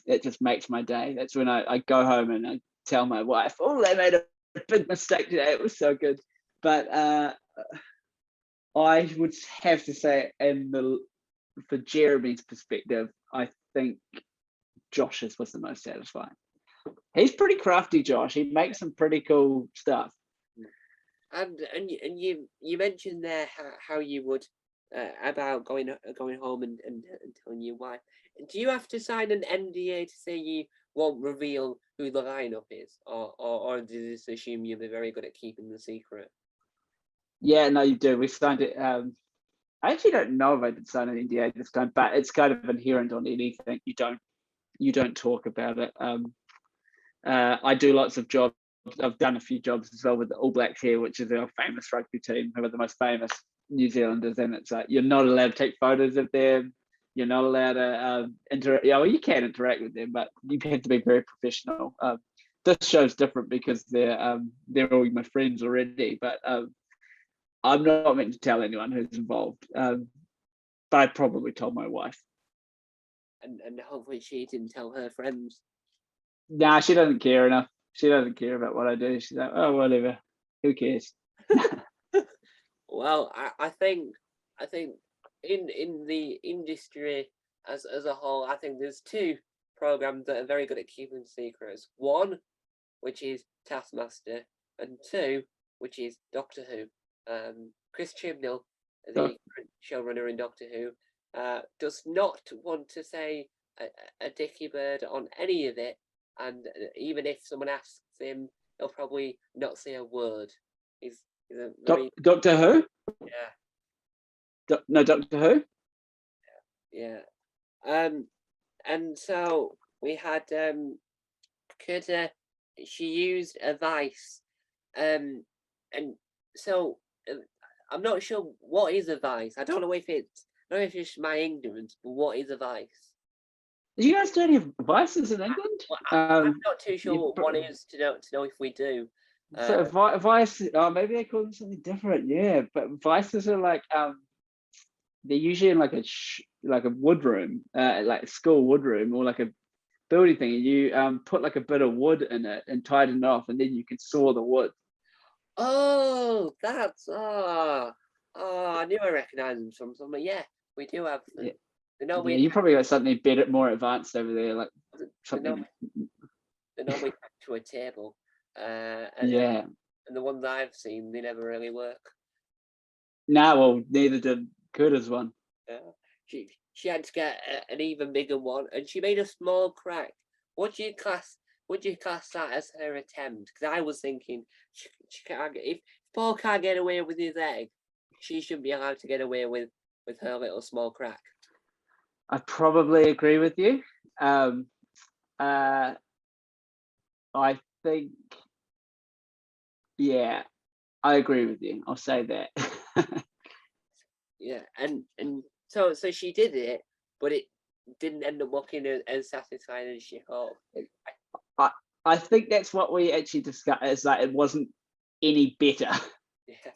It just makes my day. That's when I go home and I tell my wife, oh, they made a big mistake today. It was so good. But I would have to say, for Jeremy's perspective, I think Josh's was the most satisfying. He's pretty crafty, Josh. He makes some pretty cool stuff. And you mentioned there how you would about going home and telling your wife. Do you have to sign an NDA to say you won't reveal who the lineup is, or do you just assume you'll be very good at keeping the secret? Yeah, no, you do. We signed it. I actually don't know if I did sign an NDA this time, but it's kind of inherent on anything. You don't talk about it. I do lots of jobs. I've done a few jobs as well with the All Blacks here, which is our famous rugby team, who are the most famous New Zealanders, and it's like, you're not allowed to take photos of them. You're not allowed to interact. Yeah, well, you can interact with them, but you have to be very professional. This show's different because they're all my friends already, but I'm not meant to tell anyone who's involved. But I probably told my wife. And hopefully she didn't tell her friends. Nah, she doesn't care enough. She doesn't care about what I do. She's like, oh, whatever. Who cares? Well, I think in the industry as a whole, I think there's two programs that are very good at keeping secrets. One, which is Taskmaster, and two, which is Doctor Who. Chris Chibnall, the showrunner in Doctor Who, does not want to say a dicky bird on any of it, and even if someone asks him, he'll probably not say a word. He's a very... Doctor Who? Yeah. No, Doctor Who. Yeah. And so we had Kurta. She used a vice, and so I'm not sure what is a vice. I don't know if it's my ignorance, but what is a vice? You guys don't have vices in England? Well, I'm not too sure what you- it is to know if we do. So vice, oh, maybe they call them something different. Yeah, but vices are like they're usually in like like a wood room, like a school wood room or like a building thing, and you put like a bit of wood in it and tighten it off, and then you can saw the wood. Oh, that's I knew I recognised them from somewhere. Yeah, we do have them. Yeah, They're normally yeah, you probably got something better, more advanced over there, like they're something. normally to a table. And Yeah. the ones I've seen, they never really work. Nah, well, neither did Kurta's one. She had to get an even bigger one, and she made a small crack. Would you class that as her attempt? Because I was thinking, she can't if Paul can't get away with his egg, she shouldn't be allowed to get away with her little small crack. I probably agree with you. I think, yeah, I agree with you. I'll say that. Yeah, and so she did it, but it didn't end up looking as satisfying as she hoped. I think that's what we actually discussed, is that it wasn't any better. Yeah,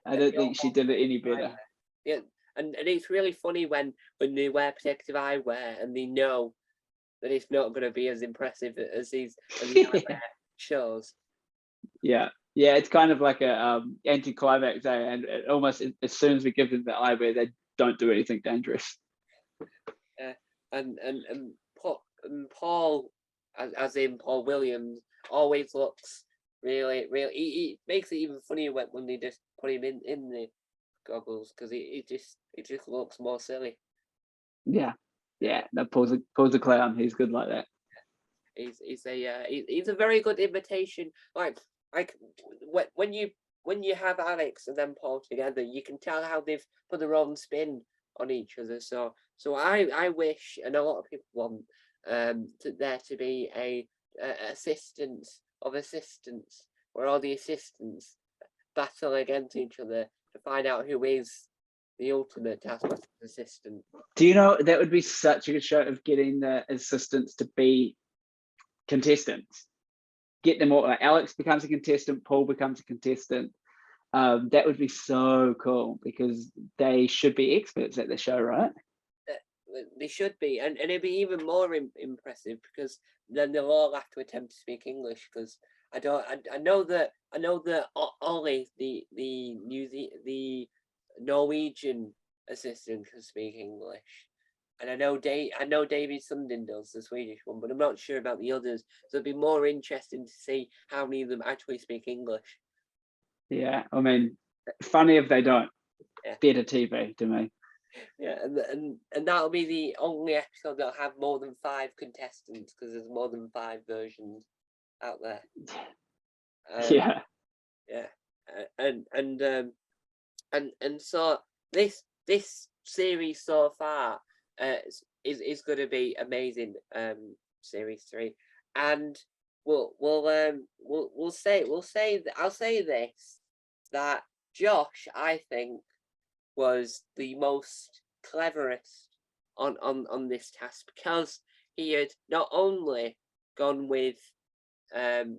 I don't think she did it any better. Yeah, and it's really funny when they wear protective eyewear and they know that it's not going to be as impressive as these eyewear shows. Yeah, it's kind of like a anticlimax, and it almost as soon as we give them the eyewear, they don't do anything dangerous. And Paul, as in Paul Williams, always looks really. He makes it even funnier when they just put him in the goggles, because it just looks more silly. Yeah, that Paul's a clown. He's good like that. He's a very good imitation. Like when you have Alex and then Paul together, you can tell how they've put their own spin on each other. So I wish, and a lot of people want, there to be a assistance of assistants, where all the assistants battle against each other to find out who is the ultimate Taskmaster assistant. Do you know that would be such a good show of getting the assistants to be contestants? Get them all. Like Alex becomes a contestant, Paul becomes a contestant. That would be so cool, because they should be experts at the show, right? They should be, and it'd be even more impressive, because then they'll all have to attempt to speak English. Because I know that Ollie, the Norwegian assistant, can speak English, and I know David Sundin does, the Swedish one, but I'm not sure about the others. So it'd be more interesting to see how many of them actually speak English. Yeah, I mean, funny if they don't. Yeah. Better TV to me. Yeah, and that'll be the only episode that'll have more than 5 contestants, because there's more than 5 versions out there. Yeah, and so this series so far is going to be amazing. Series 3, and I'll say this, that Josh, I think, was the most cleverest on this task, because he had not only gone with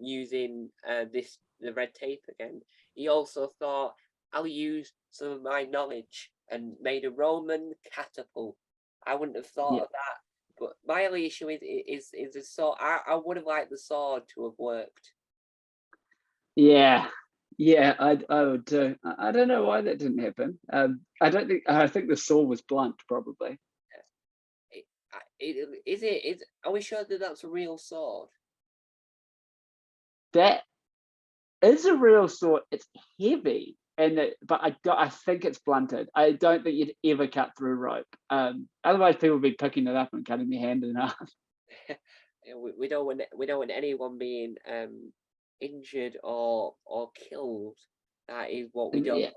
using the red tape again, he also thought, I'll use some of my knowledge, and made a Roman catapult. I wouldn't have thought of that, but my only issue is the sword. I would have liked the sword to have worked. Yeah, I would too. I don't know why that didn't happen. I think the saw was blunt, probably. Are we sure that that's a real sword? That is a real sword. It's heavy, but I think it's blunted. I don't think you'd ever cut through rope. Otherwise, people would be picking it up and cutting their hand in half. We don't want anyone being injured or killed. That is what we don't want.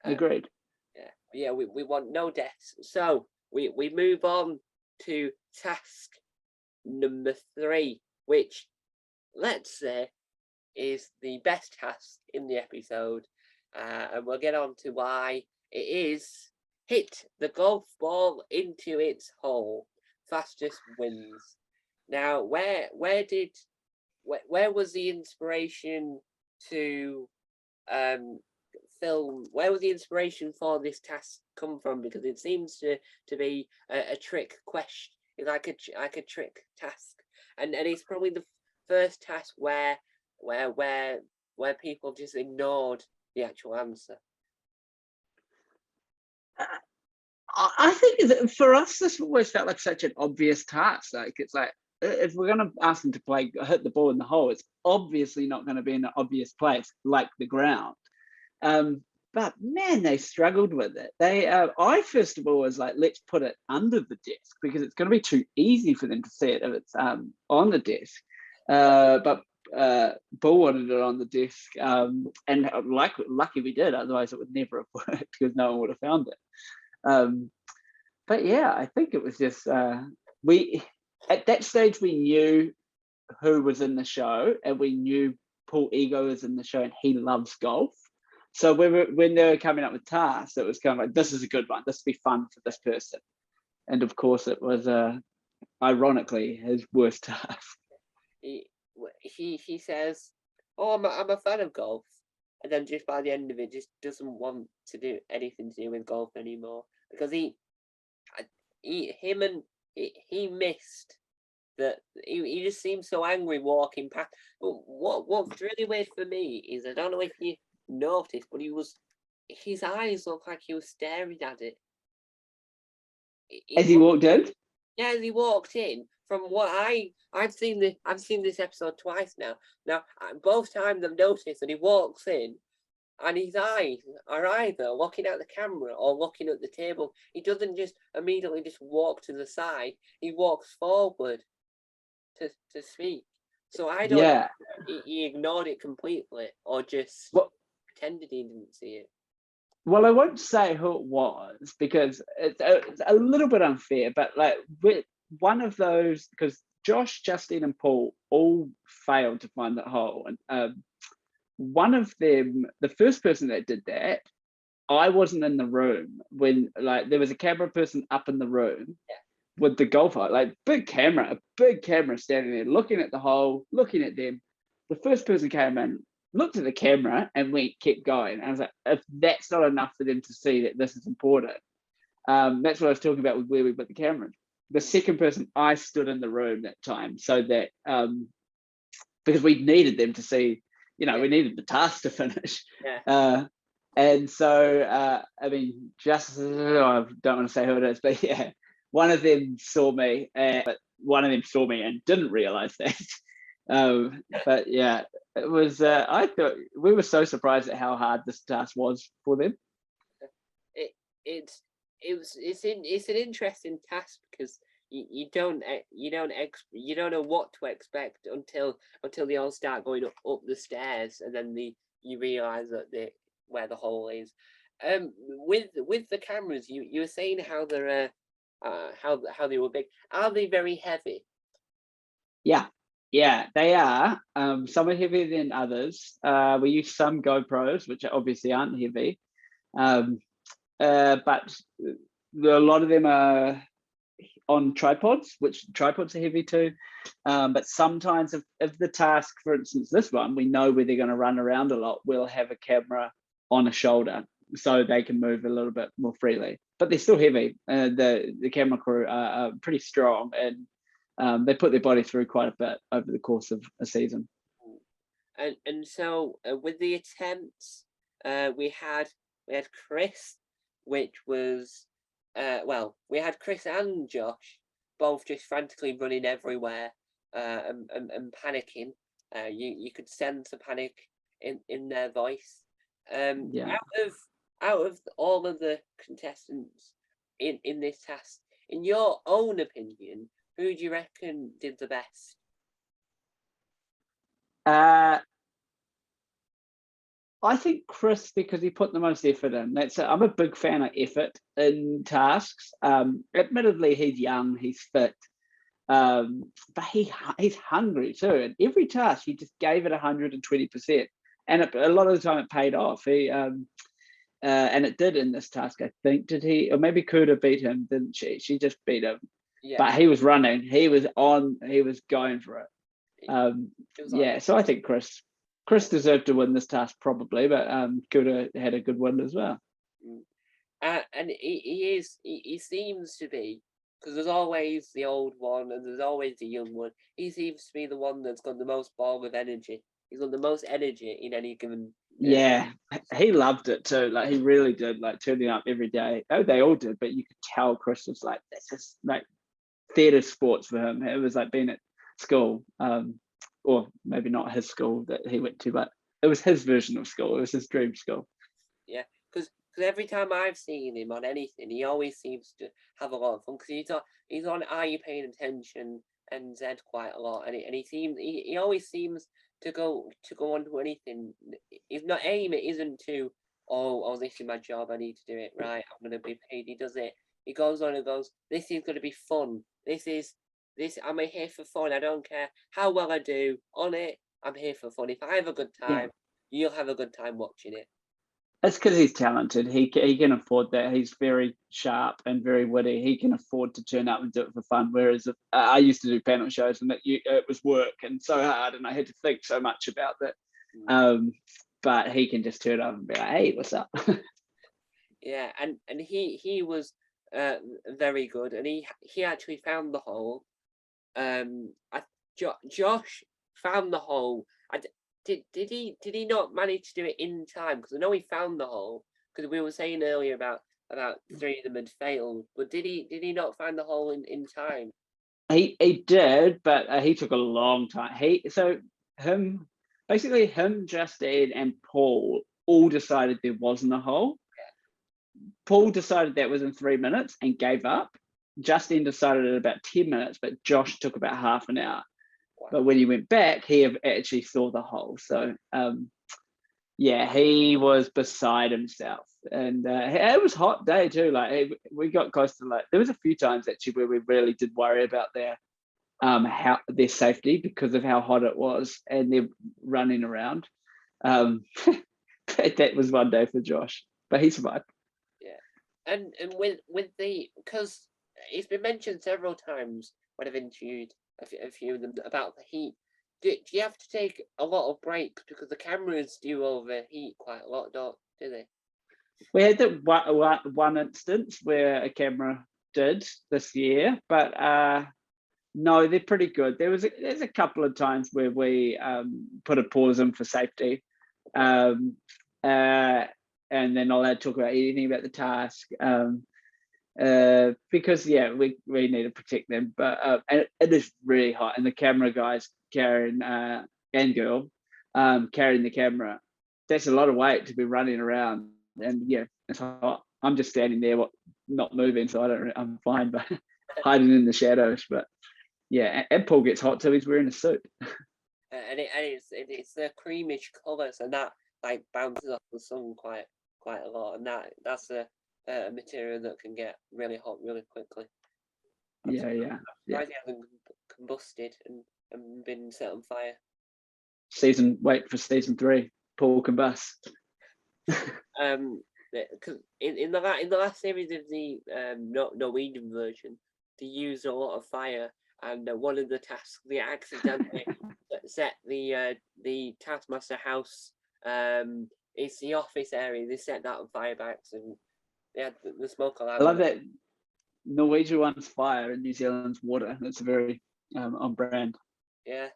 Agreed. Yeah, Yeah, we want no deaths. So we move on to task number 3, which, let's say, is the best task in the episode. And we'll get on to why it is. Hit the golf ball into its hole. Fastest wins. Now, where was the inspiration to film? Where was the inspiration for this task come from? Because it seems to be a trick question. It's like a trick task, and it's probably the first task where people just ignored the actual answer. I think that for us, this always felt like such an obvious task. Like, it's like, if we're going to ask them to play hit the ball in the hole, it's obviously not going to be in an obvious place like the ground. But man, they struggled with it. I first of all was like, let's put it under the desk because it's going to be too easy for them to see it if it's on the desk. But Bull wanted it on the desk, and lucky we did. Otherwise, it would never have worked because no one would have found it. But yeah, I think it was just we at that stage we knew who was in the show, and we knew Paul Ego is in the show, and he loves golf. So when they were coming up with tasks, it was kind of like, this is a good one. This will be fun for this person. And of course, it was ironically his worst task. He says, "Oh, I'm a fan of golf," and then just by the end of it, just doesn't want to do anything to do with golf anymore because he missed that. He just seems so angry walking past. But what's really weird for me is, I don't know if you noticed, but his eyes looked like he was staring at it. As he walked in? Yeah, as he walked in. From what I've seen this episode twice now. Now, both times I've noticed that he walks in, and his eyes are either looking at the camera or looking at the table. He doesn't just immediately just walk to the side. He walks forward to speak. So I don't know if he ignored it completely or just pretended he didn't see it. Well, I won't say who it was because it's a little bit unfair, but like one of those, because Josh, Justine, and Paul all failed to find that hole, and one of them, the first person that did that, I wasn't in the room when, like, there was a camera person up in the room with the golfer, like a big camera standing there looking at the hole, looking at them. The first person came in, looked at the camera, and kept going. And I was like, if that's not enough for them to see that this is important, that's what I was talking about with where we put the cameras. The second person, I stood in the room that time, so that because we needed them to see, we needed the task to finish. And so, I mean, just, I don't want to say who it is, but yeah, one of them saw me, but one of them saw me and didn't realize that. But yeah, it was, I thought we were so surprised at how hard this task was for them. It's an interesting task because you don't know what to expect until they all start going up the stairs, and then you realize that where the hole is. With the cameras, you were saying how they're how they were big. Are they very heavy? Yeah, they are. Some are heavier than others. We use some GoPros, which obviously aren't heavy, but a lot of them are on tripods, which tripods are heavy too. But sometimes if the task, for instance, this one, we know where they're going to run around a lot, we'll have a camera on a shoulder so they can move a little bit more freely. But they're still heavy. The camera crew are pretty strong, and they put their body through quite a bit over the course of a season. And so with the attempts, we had Chris, which was we had Chris and Josh both just frantically running everywhere and panicking. You could sense the panic in their voice. Out of all of the contestants in this task, in your own opinion, who do you reckon did the best? I think Chris, because he put the most effort in. I'm a big fan of effort in tasks. Admittedly, he's young, he's fit, but he's hungry too. And every task, he just gave it 120%, and a lot of the time it paid off. And it did in this task, I think. Did he? Or maybe Kuda beat him, didn't she? She just beat him. Yeah. But he was running. He was on. He was going for it. It So I think Chris deserved to win this task probably, but Kuda had a good win as well. And he seems to be, because there's always the old one and there's always the young one. He seems to be the one that's got the most ball of energy. He's got the most energy in any given. Yeah, he loved it too. Like he really did. Like turning up every day. Oh, they all did, but you could tell Chris was like, this is like theatre sports for him. It was like being at school, or maybe not his school that he went to, but it was his version of school. It was his dream school. Yeah, because every time I've seen him on anything, he always seems to have a lot of fun. Because he's on Are You Paying Attention and Zed quite a lot, and he always seems to go on to anything. He's not aim. It isn't to this is my job. I need to do it right. I'm going to be paid. He does it. He goes on and goes. This is going to be fun. I'm here for fun. I don't care how well I do on it. I'm here for fun. If I have a good time, you'll have a good time watching it. It's because he's talented. He can afford that. He's very sharp and very witty. He can afford to turn up and do it for fun. Whereas I used to do panel shows, and it was work and so hard, and I had to think so much about that. But he can just turn up and be like, "Hey, what's up?" Yeah, and he was very good, and he actually found the hole. Josh found the hole. Did he not manage to do it in time? Because I know he found the hole. Because we were saying earlier about 3 of them had failed, but did he not find the hole in time? He did, but he took a long time. Him, Justine, and Paul all decided there wasn't a hole. Yeah. Paul decided that was in 3 minutes and gave up. Justine decided in about 10 minutes, but Josh took about half an hour. Wow. But when he went back, he actually saw the hole. So, he was beside himself. And it was a hot day too. Like we got close to there was a few times actually where we really did worry about their safety because of how hot it was and they're running around. That was one day for Josh, but he survived. Yeah, and with because it's been mentioned several times when I've interviewed a few of them about the heat. Do you have to take a lot of breaks because the cameras do overheat quite a lot, do they? We had that one instance where a camera did this year, but no, they're pretty good. There's a couple of times where we put a pause in for safety, and they're not allowed to talk about anything about the task. Because we need to protect them, but and it is really hot, and the camera guys carrying and girl carrying the camera, that's a lot of weight to be running around, and it's hot. I'm just standing there not moving, so I'm fine, but hiding in the shadows. But and Paul gets hot, so he's wearing a suit. And it's the creamish colours, and that bounces off the sun quite a lot, and that's a material that can get really hot really quickly. Yeah. It hasn't combusted and been set on fire. Wait for season 3. Paul combust. Because in the last series of the Norwegian version, they used a lot of fire, and one of the tasks they accidentally set the Taskmaster house. It's the office area. They set that on fire by accident. They had the smoke alarm. I love that Norwegian one's fire and New Zealand's water. That's very on brand. Yeah.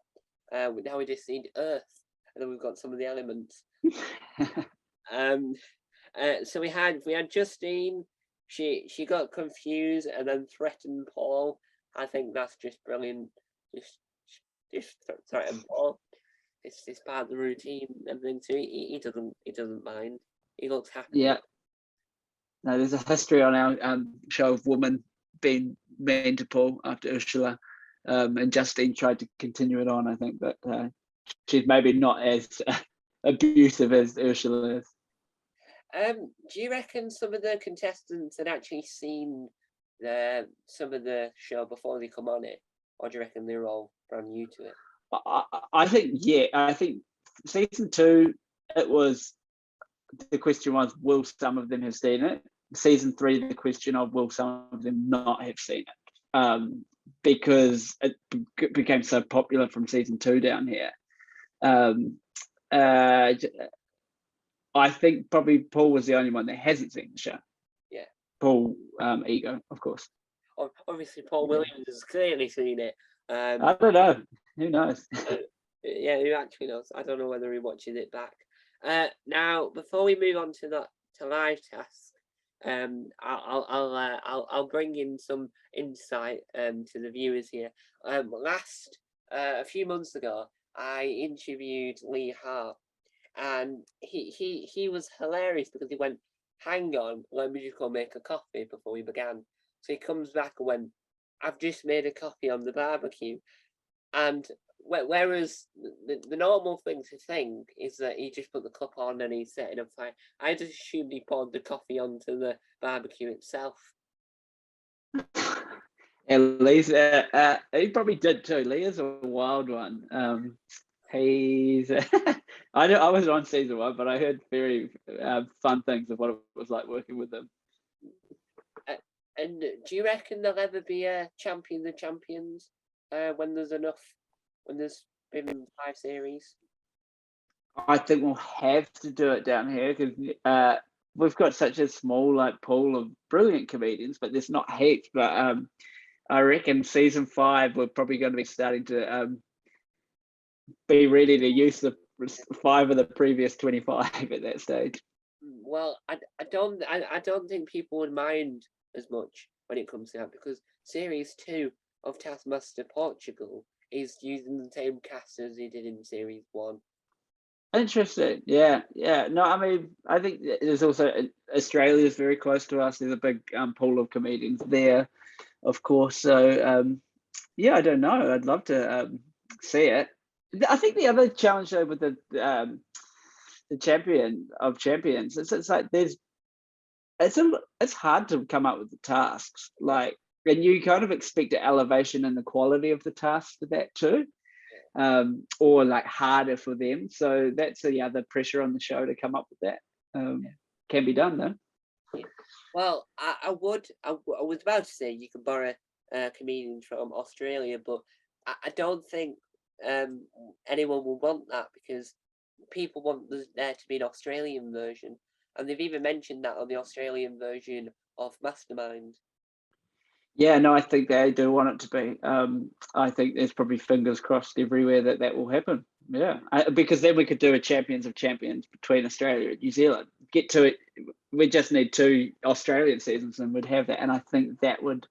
Now we just need Earth, and then we've got some of the elements. So we had Justine. She got confused and then threatened Paul. I think that's just brilliant. Just threaten Paul. It's part of the routine and everything. So he doesn't mind. He looks happy. Yeah. No, there's a history on our show of women being mean to Paul after Ursula, and Justine tried to continue it on. I think, but she's maybe not as abusive as Ursula is. Do you reckon some of the contestants had actually seen some of the show before they come on it, or do you reckon they're all brand new to it? I think, yeah, I think season 2, the question was, will some of them have seen it? Season 3, the question of, will some of them not have seen it? Because it became so popular from season 2 down here. I think probably Paul was the only one that hasn't seen the show. Yeah. Paul Ego, of course. Obviously, Paul Williams has clearly seen it. I don't know. Who knows? Yeah, who actually knows? I don't know whether he watches it back. Now, before we move on to live task, I'll bring in some insight to the viewers here. A few months ago, I interviewed Lee Hart, and he was hilarious because he went, "Hang on, let me just go make a coffee before we began." So he comes back and went, "I've just made a coffee on the barbecue," and whereas the normal thing to think is that he just put the cup on and he's setting up fire, I just assumed he poured the coffee onto the barbecue itself. And Lee's, he probably did too. Lee is a wild one. He's I was on season 1, but I heard very fun things of what it was like working with him. And do you reckon there'll ever be a Champion of Champions when there's been 5 series? I think we'll have to do it down here because we've got such a small pool of brilliant comedians, but there's not heaps. But I reckon season 5 we're probably going to be starting to be ready to use the 5 of the previous 25 at that stage. Well, I don't think people would mind as much when it comes to that, because series 2 of Taskmaster Portugal is using the same cast as he did in series 1. Interesting. Yeah. No, I mean, I think there's also Australia is very close to us. There's a big pool of comedians there, of course. So yeah, I don't know. I'd love to see it. I think the other challenge though with the Champion of Champions, it's like it's hard to come up with the tasks, and you kind of expect an elevation in the quality of the tasks for that too, or harder for them. So that's the other pressure on the show to come up with that. Can be done though. Yeah. Well, I was about to say you can borrow comedians from Australia, but I don't think anyone will want that, because people want there to be an Australian version, and they've even mentioned that on the Australian version of Mastermind. Yeah, no, I think they do want it to be. I think there's probably fingers crossed everywhere that will happen. Yeah, because then we could do a Champions of Champions between Australia and New Zealand. Get to it. We just need 2 Australian seasons and we'd have that. And I think that would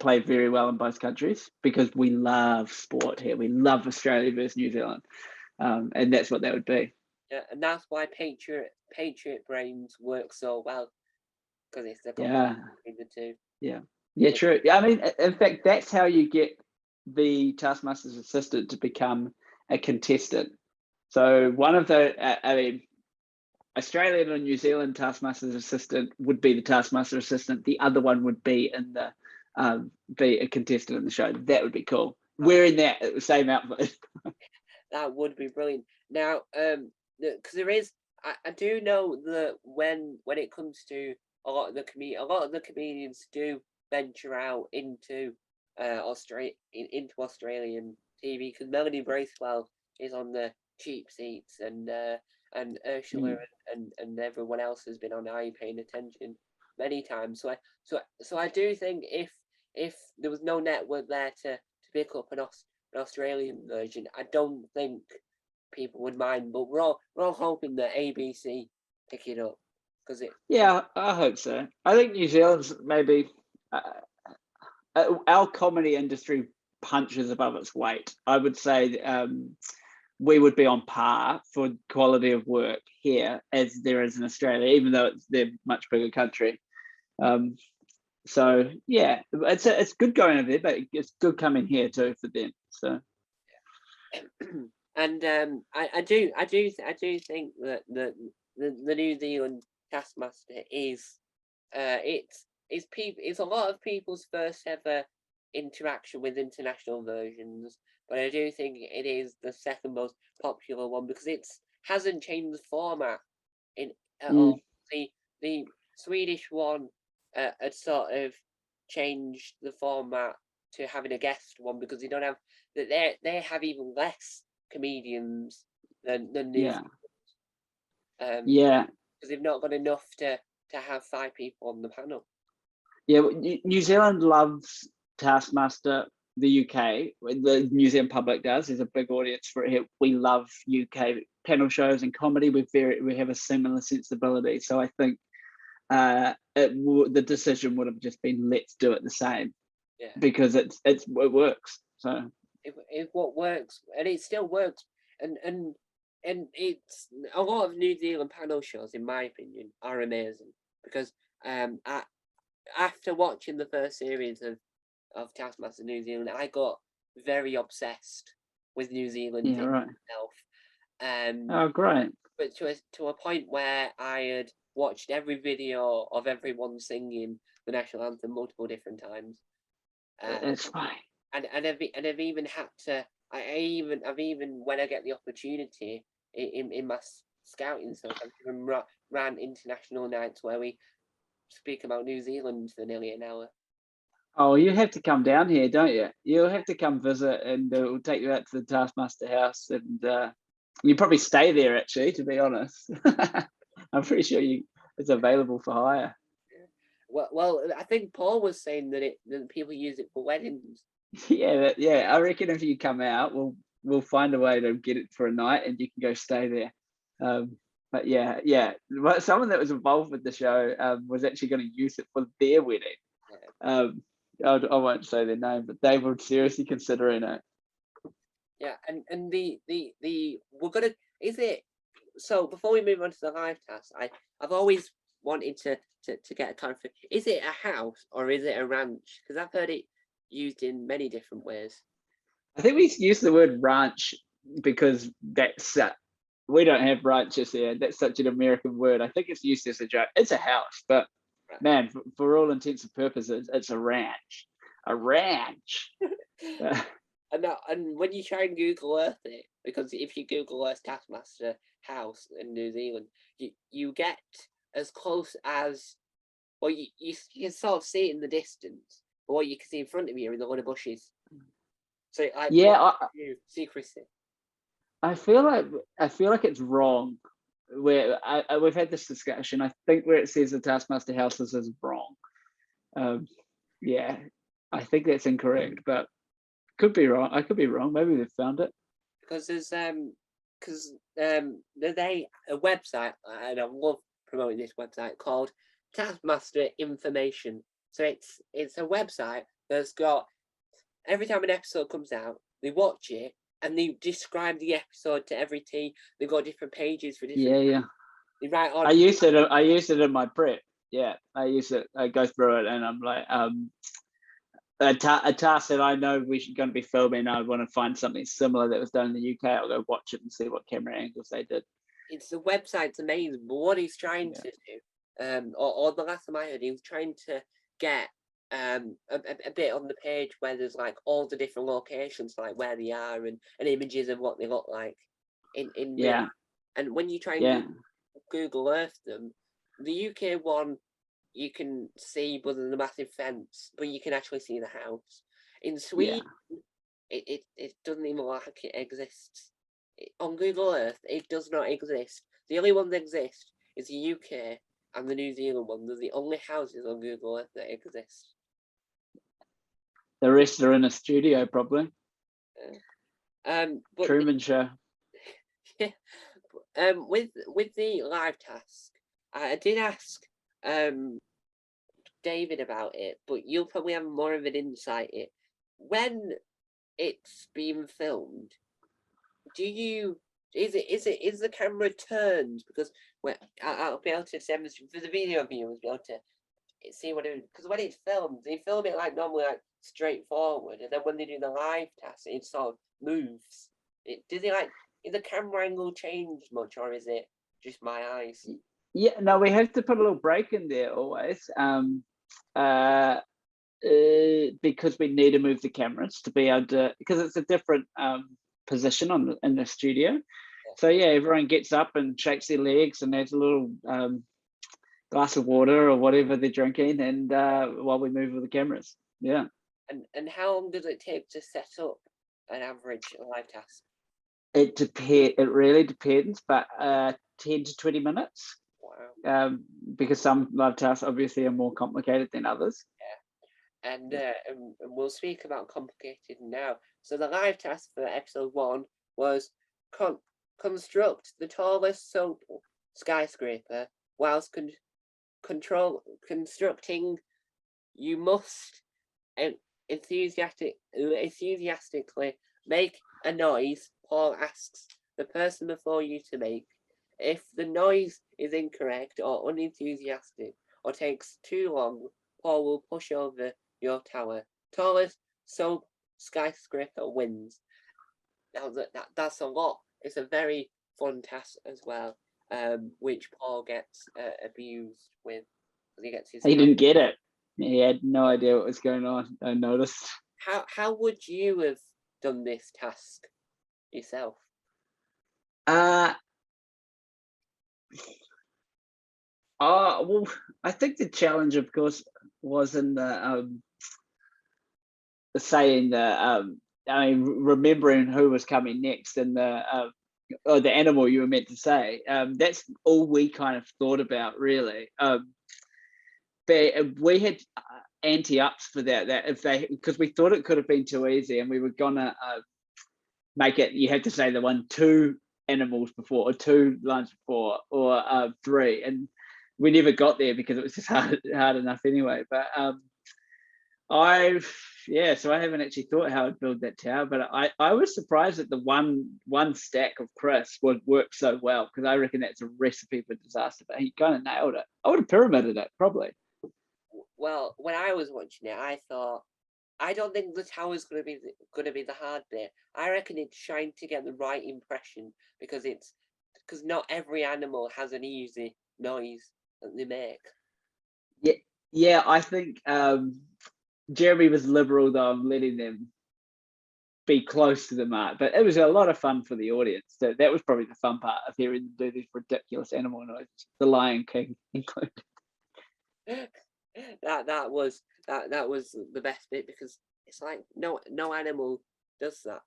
play very well in both countries, because we love sport here. We love Australia versus New Zealand. And that's what that would be. Yeah, and that's why Patriot Brains work so well, because it's the between the two. Yeah, true. I mean, in fact, that's how you get the Taskmaster's assistant to become a contestant. So one of the, Australian and New Zealand Taskmaster's assistant would be the Taskmaster assistant. The other one would be be a contestant in the show. That would be cool. Wearing that same outfit. That would be brilliant. Now, because there is, I do know that when it comes to a lot of the comedians do venture out into Australian TV, because Melanie Bracewell is on the cheap seats, and Ursula and everyone else has been on Are You Paying Attention many times. So I do think if there was no network there to pick up an Australian version, I don't think people would mind. But we're all hoping that ABC pick it up, because Yeah, I hope so. I think New Zealand's maybe our comedy industry punches above its weight. I would say we would be on par for quality of work here as there is in Australia, even though they're a much bigger country. So yeah, it's good going over there, but it's good coming here too for them. So And I do think that the New Zealand Taskmaster is it's a lot of people's first ever interaction with international versions, but I do think it is the second most popular one because it's hasn't changed the format in at all. The Swedish one had sort of changed the format to having a guest one because they don't have that they have even less comedians than New Yeah. Zealand. Yeah. Because they've not got enough to have 5 people on the panel. Yeah, New Zealand loves Taskmaster. The UK, the New Zealand public does. There's a big audience for it here. We love UK panel shows and comedy. We have a similar sensibility. So I think the decision would have just been let's do it the same. Yeah. Because it works. So it what works, and it still works, and it's a lot of New Zealand panel shows, in my opinion, are amazing because after watching the first series of Taskmaster New Zealand, I got very obsessed with New Zealand itself. Oh, great! But to a point where I had watched every video of everyone singing the national anthem multiple different times. That's fine. And I've even had to. I've even when I get the opportunity in my scouting stuff, I've even ran international nights where we speak about New Zealand for nearly an hour. Oh, you have to come down here, don't you? You'll have to come visit, and we'll take you out to the Taskmaster house, and you probably stay there. Actually, to be honest, I'm pretty sure it's available for hire. Well, I think Paul was saying that people use it for weddings. Yeah. I reckon if you come out, we'll find a way to get it for a night, and you can go stay there. But yeah. Well, someone that was involved with the show was actually going to use it for their wedding. I won't say their name, but they were seriously considering it. Yeah, and the we're gonna is it so before we move on to the live task, I've always wanted to get a kind of is it a house or is it a ranch? Because I've heard it used in many different ways. I think we use the word ranch because that's we don't have ranches here. That's such an American word. I think it's used as a joke. It's a house, but man, for all intents and purposes, it's a ranch. A ranch. And when you try and Google Earth it, because if you Google Earth Taskmaster house in New Zealand, you get as close as well. You can sort of see it in the distance, but what you can see in front of you are the lot of bushes. So like secrecy. I feel like it's wrong. Where we've had this discussion. I think where it says the Taskmaster houses is wrong. Yeah, I think that's incorrect, but could be wrong. I could be wrong. Maybe they've found it. Because there's they a website, and I love promoting this website called Taskmaster Information. So it's a website that's got every time an episode comes out, they watch it and they describe the episode to every T. They've got different pages for different. Yeah. They write on. I use it in my prep. Yeah, I use it. I go through it, and I'm like, a task that I know we're going to be filming. I want to find something similar that was done in the UK. I'll go watch it and see what camera angles they did. It's the website's amazing, but what he's trying to do, or the last time I heard, he was trying to get a bit on the page where there's like all the different locations, like where they are and images of what they look like in real. And when you try and Google Earth them, the UK one you can see but there's a massive fence, but you can actually see the house. In Sweden, it doesn't even look like it exists. On Google Earth, it does not exist. The only ones that exist is the UK and the New Zealand one. They're the only houses on Google Earth that exist. The rest are in a studio, probably. But Truman Show. Yeah. With the live task, I did ask David about it, but you'll probably have more of an insight. When it's being filmed, is the camera turned? Because I'll be able to demonstrate for the video viewers, be able to see what it is. Because when it's filmed, they film it like normally, like straightforward, and then when they do the live task, it sort of moves. Does it like, is the camera angle changed much, or is it just my eyes? Yeah, no, we have to put a little break in there always, because we need to move the cameras to be able to, because it's a different position in the studio. Yeah. So yeah, everyone gets up and shakes their legs and has a little glass of water or whatever they're drinking, and while we move with the cameras. Yeah. And how long does it take to set up an average live task? It really depends, but 10 to 20 minutes. Wow. Because some live tasks obviously are more complicated than others. Yeah. And we'll speak about complicated now. So the live task for episode 1 was construct the tallest soap skyscraper whilst constructing. You must enthusiastically make a noise Paul asks the person before you to make. If the noise is incorrect or unenthusiastic or takes too long, Paul will push over your tower. Tallest soap skyscraper wins. Now that's a lot. It's a very fun task as well, which Paul gets abused with. He gets his. He didn't get it. He had no idea what was going on. I noticed. How would you have done this task yourself? Well, I think the challenge, of course, was in the saying the remembering who was coming next and or the animal you were meant to say. That's all we kind of thought about, really. But we had anti-ups for that if they, because we thought it could have been too easy, and we were gonna make it, you had to say the 2 animals before, or 2 lines before, or 3, and we never got there because it was just hard enough anyway. But so I haven't actually thought how I'd build that tower, but I was surprised that the one stack of Chris would work so well, because I reckon that's a recipe for disaster. But he kind of nailed it. I would have pyramided it probably. Well, when I was watching it, I thought, I don't think the tower's going to be the hard bit. I reckon it's trying to get the right impression, because not every animal has an easy noise that they make. Yeah. I think Jeremy was liberal though of letting them be close to the mark, but it was a lot of fun for the audience. So that was probably the fun part of hearing them do these ridiculous animal noises, the Lion King included. that was the best bit, because it's like no animal does that.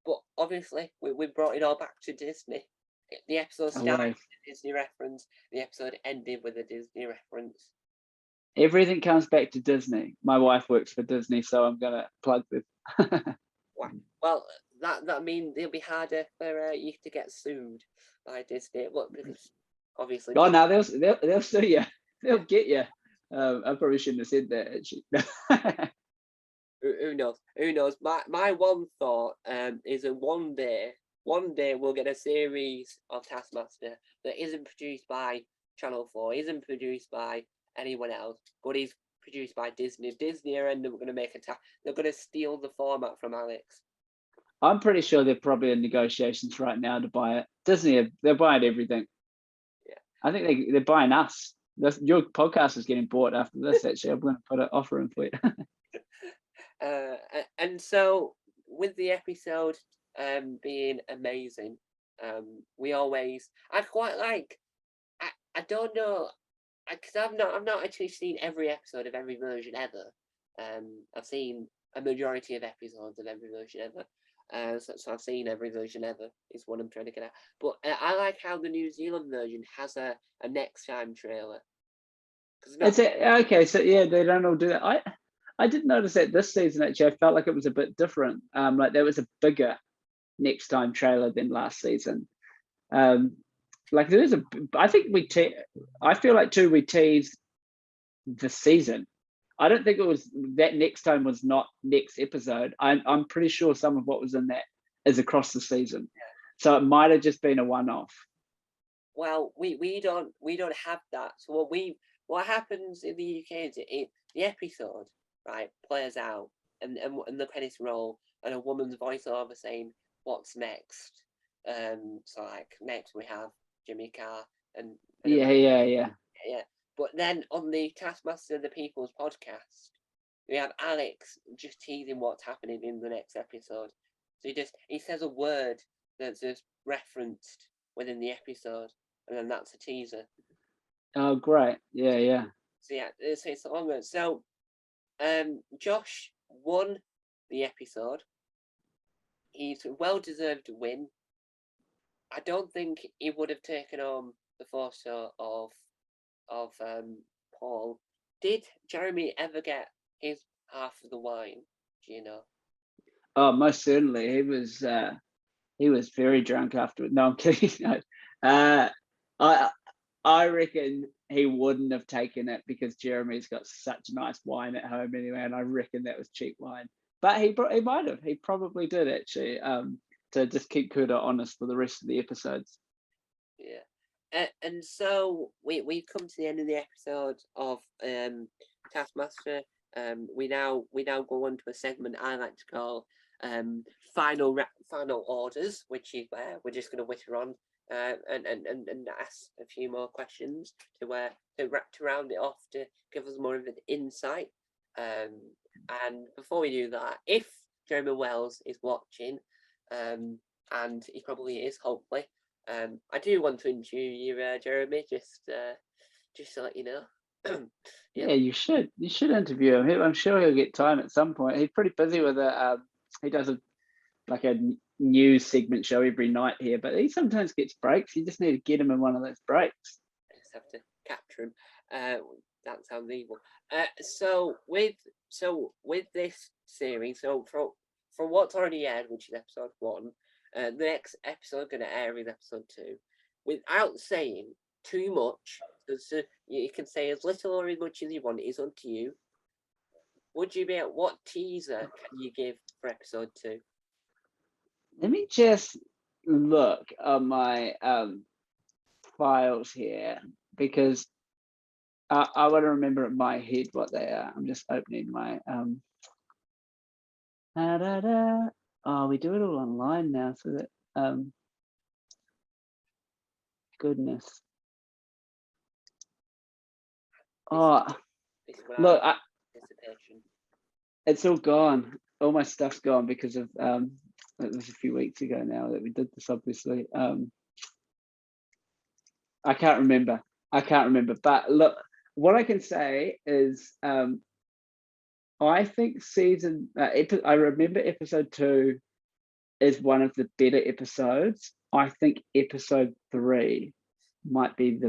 But obviously we brought it all back to Disney. The episode started with a Disney reference. The episode ended with a Disney reference. Everything comes back to Disney. My wife works for Disney, so I'm gonna plug this. Well, that means it'll be harder for you to get sued by Disney. Look, because obviously. Oh no, they'll sue you. They'll get you. I probably shouldn't have said that, actually. Who knows? Who knows? My one thought is that one day we'll get a series of Taskmaster that isn't produced by Channel 4, isn't produced by anyone else, but is produced by Disney. Disney are going to make they're going to steal the format from Alex. I'm pretty sure they're probably in negotiations right now to buy it. Disney, they're buying everything. Yeah, I think they're buying us. Your podcast is getting bought after this. Actually, I'm going to put an offer in for you. And so with the episode being amazing, I quite like. I don't know, because I've not actually seen every episode of every version ever. I've seen a majority of episodes of every version ever. So I've seen every version ever is what I'm trying to get at. But I like how the New Zealand version has a next time trailer. Okay, so yeah, they don't all do that. I did notice that this season, actually, I felt like it was a bit different. Like there was a bigger next time trailer than last season. Like there is I think I feel like too, we teased the season. I don't think it was that next time was not next episode. I'm pretty sure some of what was in that is across the season. Yeah. So it might have just been a one-off. Well, we don't have that. So what happens in the UK is the episode, right, plays out, and the credits roll, and a woman's voiceover saying, what's next. So like next we have Jimmy Carr and Yeah. yeah. But then on the Taskmaster of the People's podcast, we have Alex just teasing what's happening in the next episode. So he says a word that's just referenced within the episode, and then that's a teaser. Oh, great. Yeah. So yeah, it's longer. So Josh won the episode. He's a well-deserved win. I don't think he would have taken on the photo of Paul. Did Jeremy ever get his half of the wine? Do you know? Oh, most certainly. He was very drunk afterwards. No, I'm kidding. No. I reckon he wouldn't have taken it because Jeremy's got such nice wine at home anyway, and I reckon that was cheap wine. But he might have. He probably did actually. To just keep Kuda honest for the rest of the episodes. Yeah. And so we've come to the end of the episode of Taskmaster. We now go on to a segment I like to call final orders, which is where we're just going to whitter on and ask a few more questions to round it off, to give us more of an insight. And before we do that, if Jeremy Wells is watching, and he probably is, hopefully, I do want to interview you, Jeremy, just to let you know. Yeah, you should interview him. I'm sure he'll get time at some point. He's pretty busy with it. He does a news segment show every night here, but he sometimes gets breaks. You just need to get him in one of those breaks. I just have to capture him. That sounds evil. So with this series, so from what's already aired, which is episode 1, the next episode going to air is episode 2. Without saying too much, so you can say as little or as much as you want. It's up to you. Would you be at what teaser can you give for episode 2? Let me just look on my files here, because I want to remember in my head what they are. I'm just opening my Oh, we do it all online now, so that goodness. Oh, look, it's all gone. All my stuff's gone because of it was a few weeks ago now that we did this, obviously. I can't remember. But look, what I can say is I think I remember episode 2 is one of the better episodes. I think episode 3 might be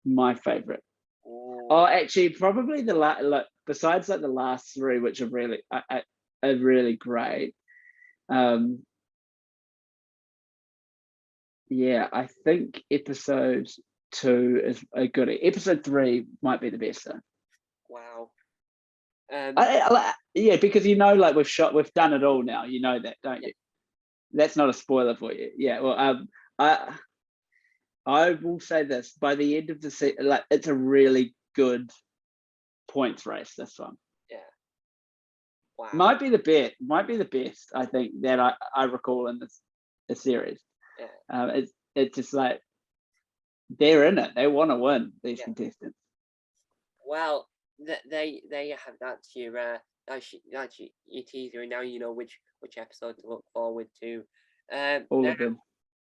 my favorite. Oh, actually, probably besides the last 3, which are really great. Yeah, I think episode 2 is a good. Episode 3 might be the best though. Wow. Yeah, because we've done it all now. You know that, don't you? That's not a spoiler for you. Yeah. Well, I will say this: by the end of the season, it's a really good points race. This one. Yeah. Wow. Might be the best. I think that I recall in this series. Yeah. It's just like they're in it. They want to win, these contestants. Well, they have that's your teaser, and now you know which episode to look forward to. All of them.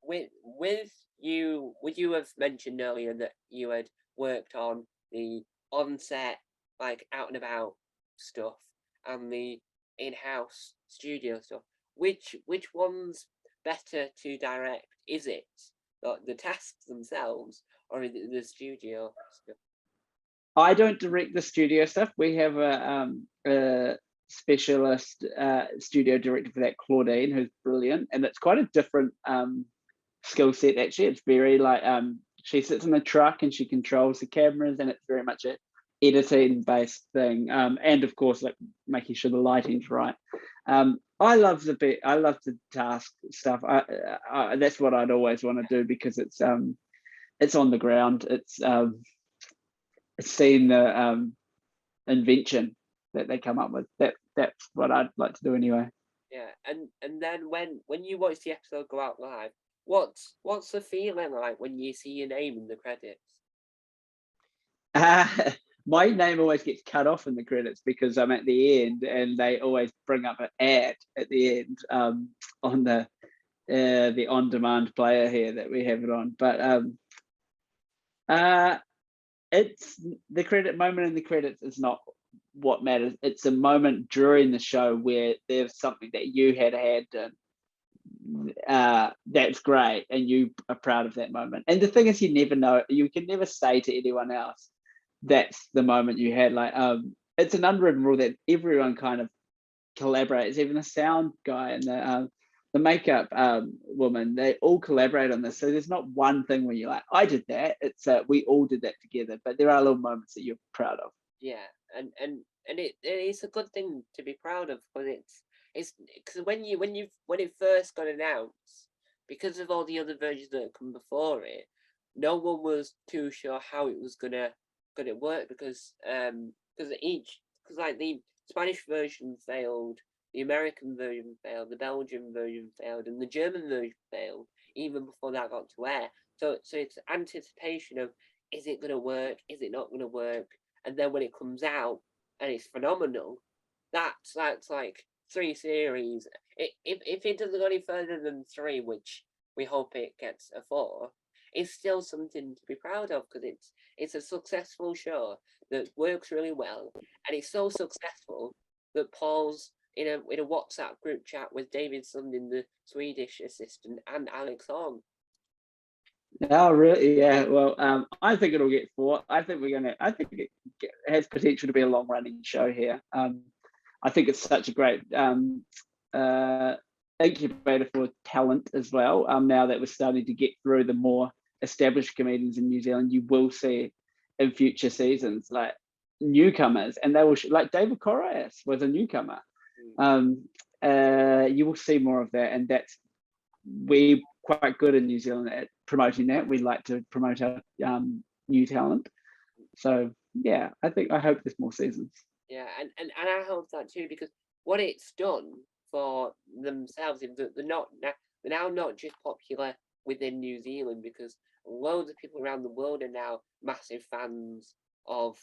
Would you have mentioned earlier that you had worked on the on-set, like out and about stuff, and the in-house studio stuff? Which one's better to direct? Is it the tasks themselves, or is it the studio stuff? I don't direct the studio stuff. We have a specialist studio director for that, Claudine, who's brilliant, and it's quite a different skill set actually. It's very she sits in the truck and she controls the cameras, and it's very much a editing based thing, and of course making sure the lighting's right. I love the task stuff. That's what I'd always want to do, because it's on the ground. It's seeing the invention that they come up with. That's what I'd like to do anyway. Yeah, and then when you watch the episode go out live, what's the feeling like when you see your name in the credits? My name always gets cut off in the credits because I'm at the end, and they always bring up an ad at the end on the on-demand player here that we have it on. But it's the credit moment in the credits is not what matters. It's a moment during the show where there's something that you had that's great, and you are proud of that moment. And the thing is, you never know. You can never say to anyone else that's the moment you had. Like it's an unwritten rule that everyone kind of collaborates, even the sound guy and the makeup woman, they all collaborate on this. So there's not one thing where you're like, I did that. It's we all did that together. But there are little moments that you're proud of. Yeah, and it's a good thing to be proud of, because it's because when it first got announced, because of all the other versions that had come before it, no one was too sure how it was gonna work, because like the Spanish version failed, the American version failed, the Belgian version failed, and the German version failed even before that got to air. So it's anticipation of, is it gonna work? Is it not gonna work? And then when it comes out and it's phenomenal, that's like 3 series. If it doesn't go any further than 3, which we hope it gets a 4, it's still something to be proud of, because it's a successful show that works really well, and it's so successful that Paul's in a WhatsApp group chat with David Sundin, the Swedish assistant, and Alex Horn. Oh, really? Yeah. Well, I think it'll get 4. I think it has potential to be a long-running show here. I think it's such a great incubator for talent as well. Now that we're starting to get through the more established comedians in New Zealand, you will see in future seasons like newcomers, and they will like David Correas was a newcomer. You will see more of that, and we're quite good in New Zealand at promoting that. We like to promote our new talent. So yeah, I hope there's more seasons. Yeah, and I hope that too, because what it's done for themselves is that they're now not just popular within New Zealand, because loads of people around the world are now massive fans of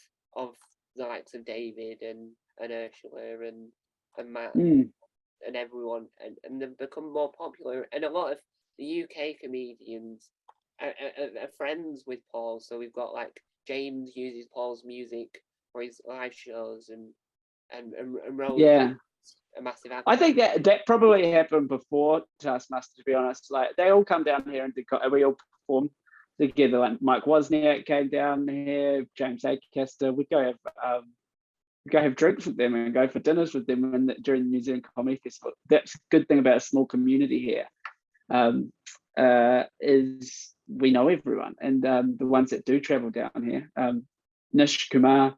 the likes of David and Ursula and Matt and everyone, and they've become more popular. And a lot of the UK comedians are friends with Paul. So we've got like James uses Paul's music for his live shows, and Rose, yeah, a massive advocate. I think that probably happened before Taskmaster, to be honest. Like they all come down here and we all perform together. Like Mike Wozniak came down here, James Acaster. We go have drinks with them and go for dinners with them during the New Zealand Comedy Festival. That's a good thing about a small community here. Is we know everyone, and the ones that do travel down here, Nish Kumar,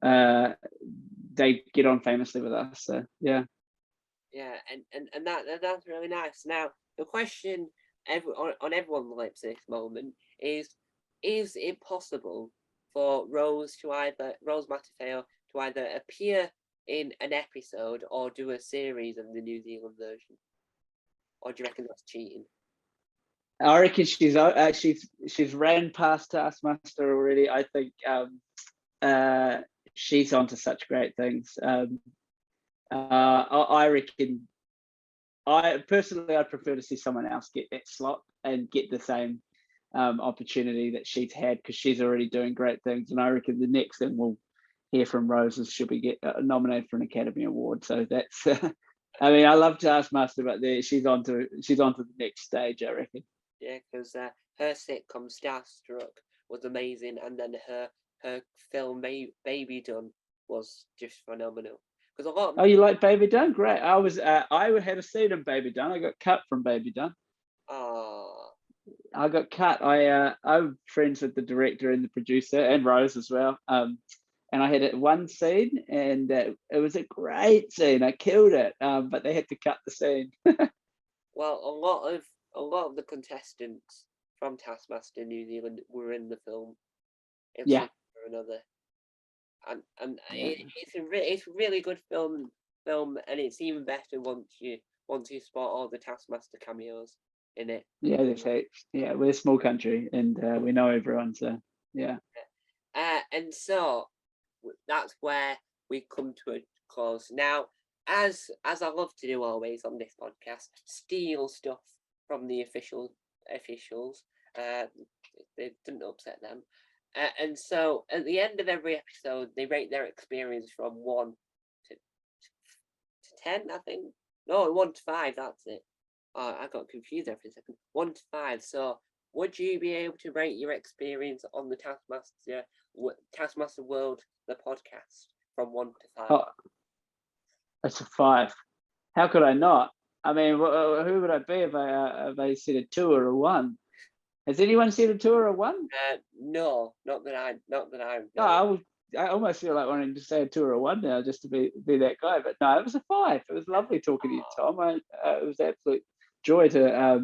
they get on famously with us. So yeah. Yeah, and that's really nice. Now the question on everyone's lips at this moment is it possible for Rose Matafeo to either appear in an episode or do a series of the New Zealand version? Or do you reckon that's cheating? I reckon she's ran past Taskmaster already. I think she's onto such great things. I reckon I'd prefer to see someone else get that slot and get the same opportunity that she's had, because she's already doing great things. And I reckon the next thing we'll hear from Rose is she'll be get nominated for an Academy Award. So that's I mean, I love Taskmaster, but she's on to the next stage, I reckon. Yeah, because her sitcom Starstruck was amazing, and then her film Baby Done was just phenomenal. Because a lot. Oh, you like Baby Done? Great. I had a scene in Baby Done. I got cut from Baby Done. Oh. I got cut. I'm friends with the director and the producer and Rose as well. And I had one scene, and it was a great scene. I killed it, but they had to cut the scene. Well, a lot of the contestants from Taskmaster New Zealand were in the film, in some way or another, and it's a really good film, and it's even better once you once you spot all the Taskmaster cameos in it. Yeah, there's heaps. Yeah, we're a small country and we know everyone, so yeah. And so that's where we come to a close. Now, as I love to do always on this podcast, steal stuff from the officials. It didn't upset them. And so at the end of every episode, they rate their experience from 1 to 10, I think. No, 1 to 5, that's it. I got confused there for a second. 1 to 5. So would you be able to rate your experience on the Taskmaster World, the podcast, from 1 to 5? Oh, that's a 5. How could I not? I mean, who would I be if I said a 2 or a 1? Has anyone said a 2 or a 1? No, not that I. No, I almost feel like wanting to say a 2 or a 1 now, just to be that guy. But no, it was a 5. It was lovely talking to you, Tom. It was an absolute joy to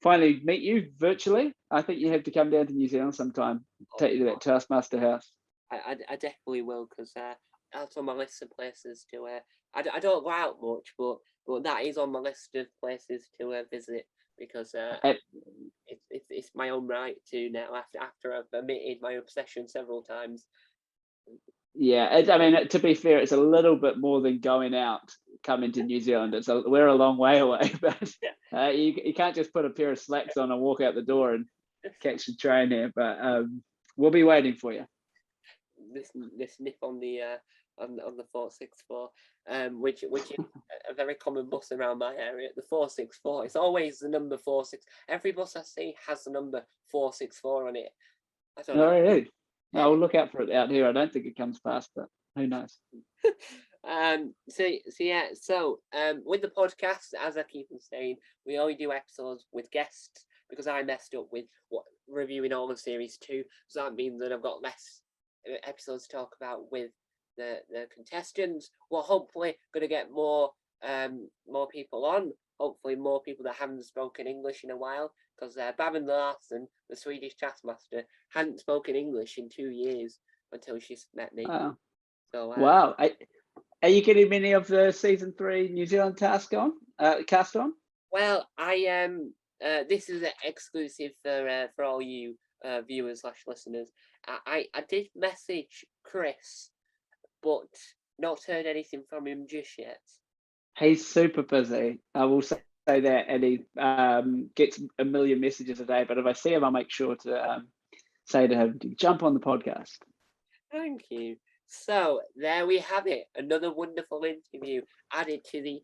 finally meet you virtually. I think you have to come down to New Zealand sometime. Take you to that Taskmaster house. I definitely will, because that's on my list of places to. I don't go out much, but that is on my list of places to visit, because it's my own right to now, after I've admitted my obsession several times. Yeah, I mean, to be fair, it's a little bit more than going out, coming to New Zealand. We're a long way away, but you can't just put a pair of slacks on and walk out the door and catch the train here. But we'll be waiting for you. This nip on the 464, which is a very common bus around my area. The 464. It's always the number 46. Every bus I see has the number 464 on it. I don't know. Really? No, we'll look out for it out here. I don't think it comes fast, but who knows? So with the podcast, as I keep on saying, we only do episodes with guests, because I messed up with reviewing all of series 2. So that means that I've got less episodes to talk about with the contestants. We're hopefully going to get more people on. Hopefully more people that haven't spoken English in a while, because Babin Larsen, the Swedish Taskmaster, hadn't spoken English in 2 years until she met me. So wow. Are you getting many of the season 3 New Zealand cast on? Well, I am. This is exclusive for all you viewers / listeners. I did message Chris, but not heard anything from him just yet. He's super busy. I will say that, and he gets a million messages a day. But if I see him, I'll make sure to say to him to jump on the podcast. Thank you. So there we have it. Another wonderful interview added to the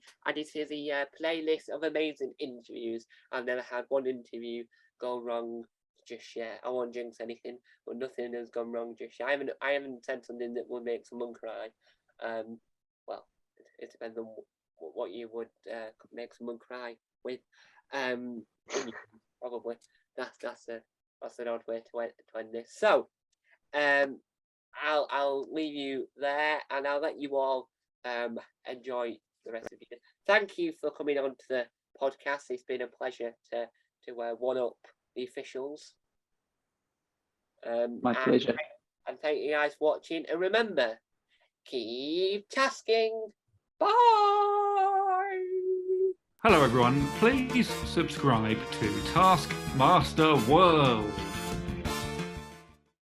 playlist of amazing interviews. I've never had one interview go wrong just yet. I won't jinx anything, but nothing has gone wrong just yet. I haven't said something that would make someone cry. Well, it depends on what you would make someone cry with. Probably that's an odd way to end this. So I'll leave you there, and I'll let you all enjoy the rest of your day. Thank you for coming on to the podcast. It's been a pleasure to one up the officials. My pleasure. And thank you guys for watching. And remember, keep tasking. Bye. Hello everyone, please subscribe to Taskmaster World.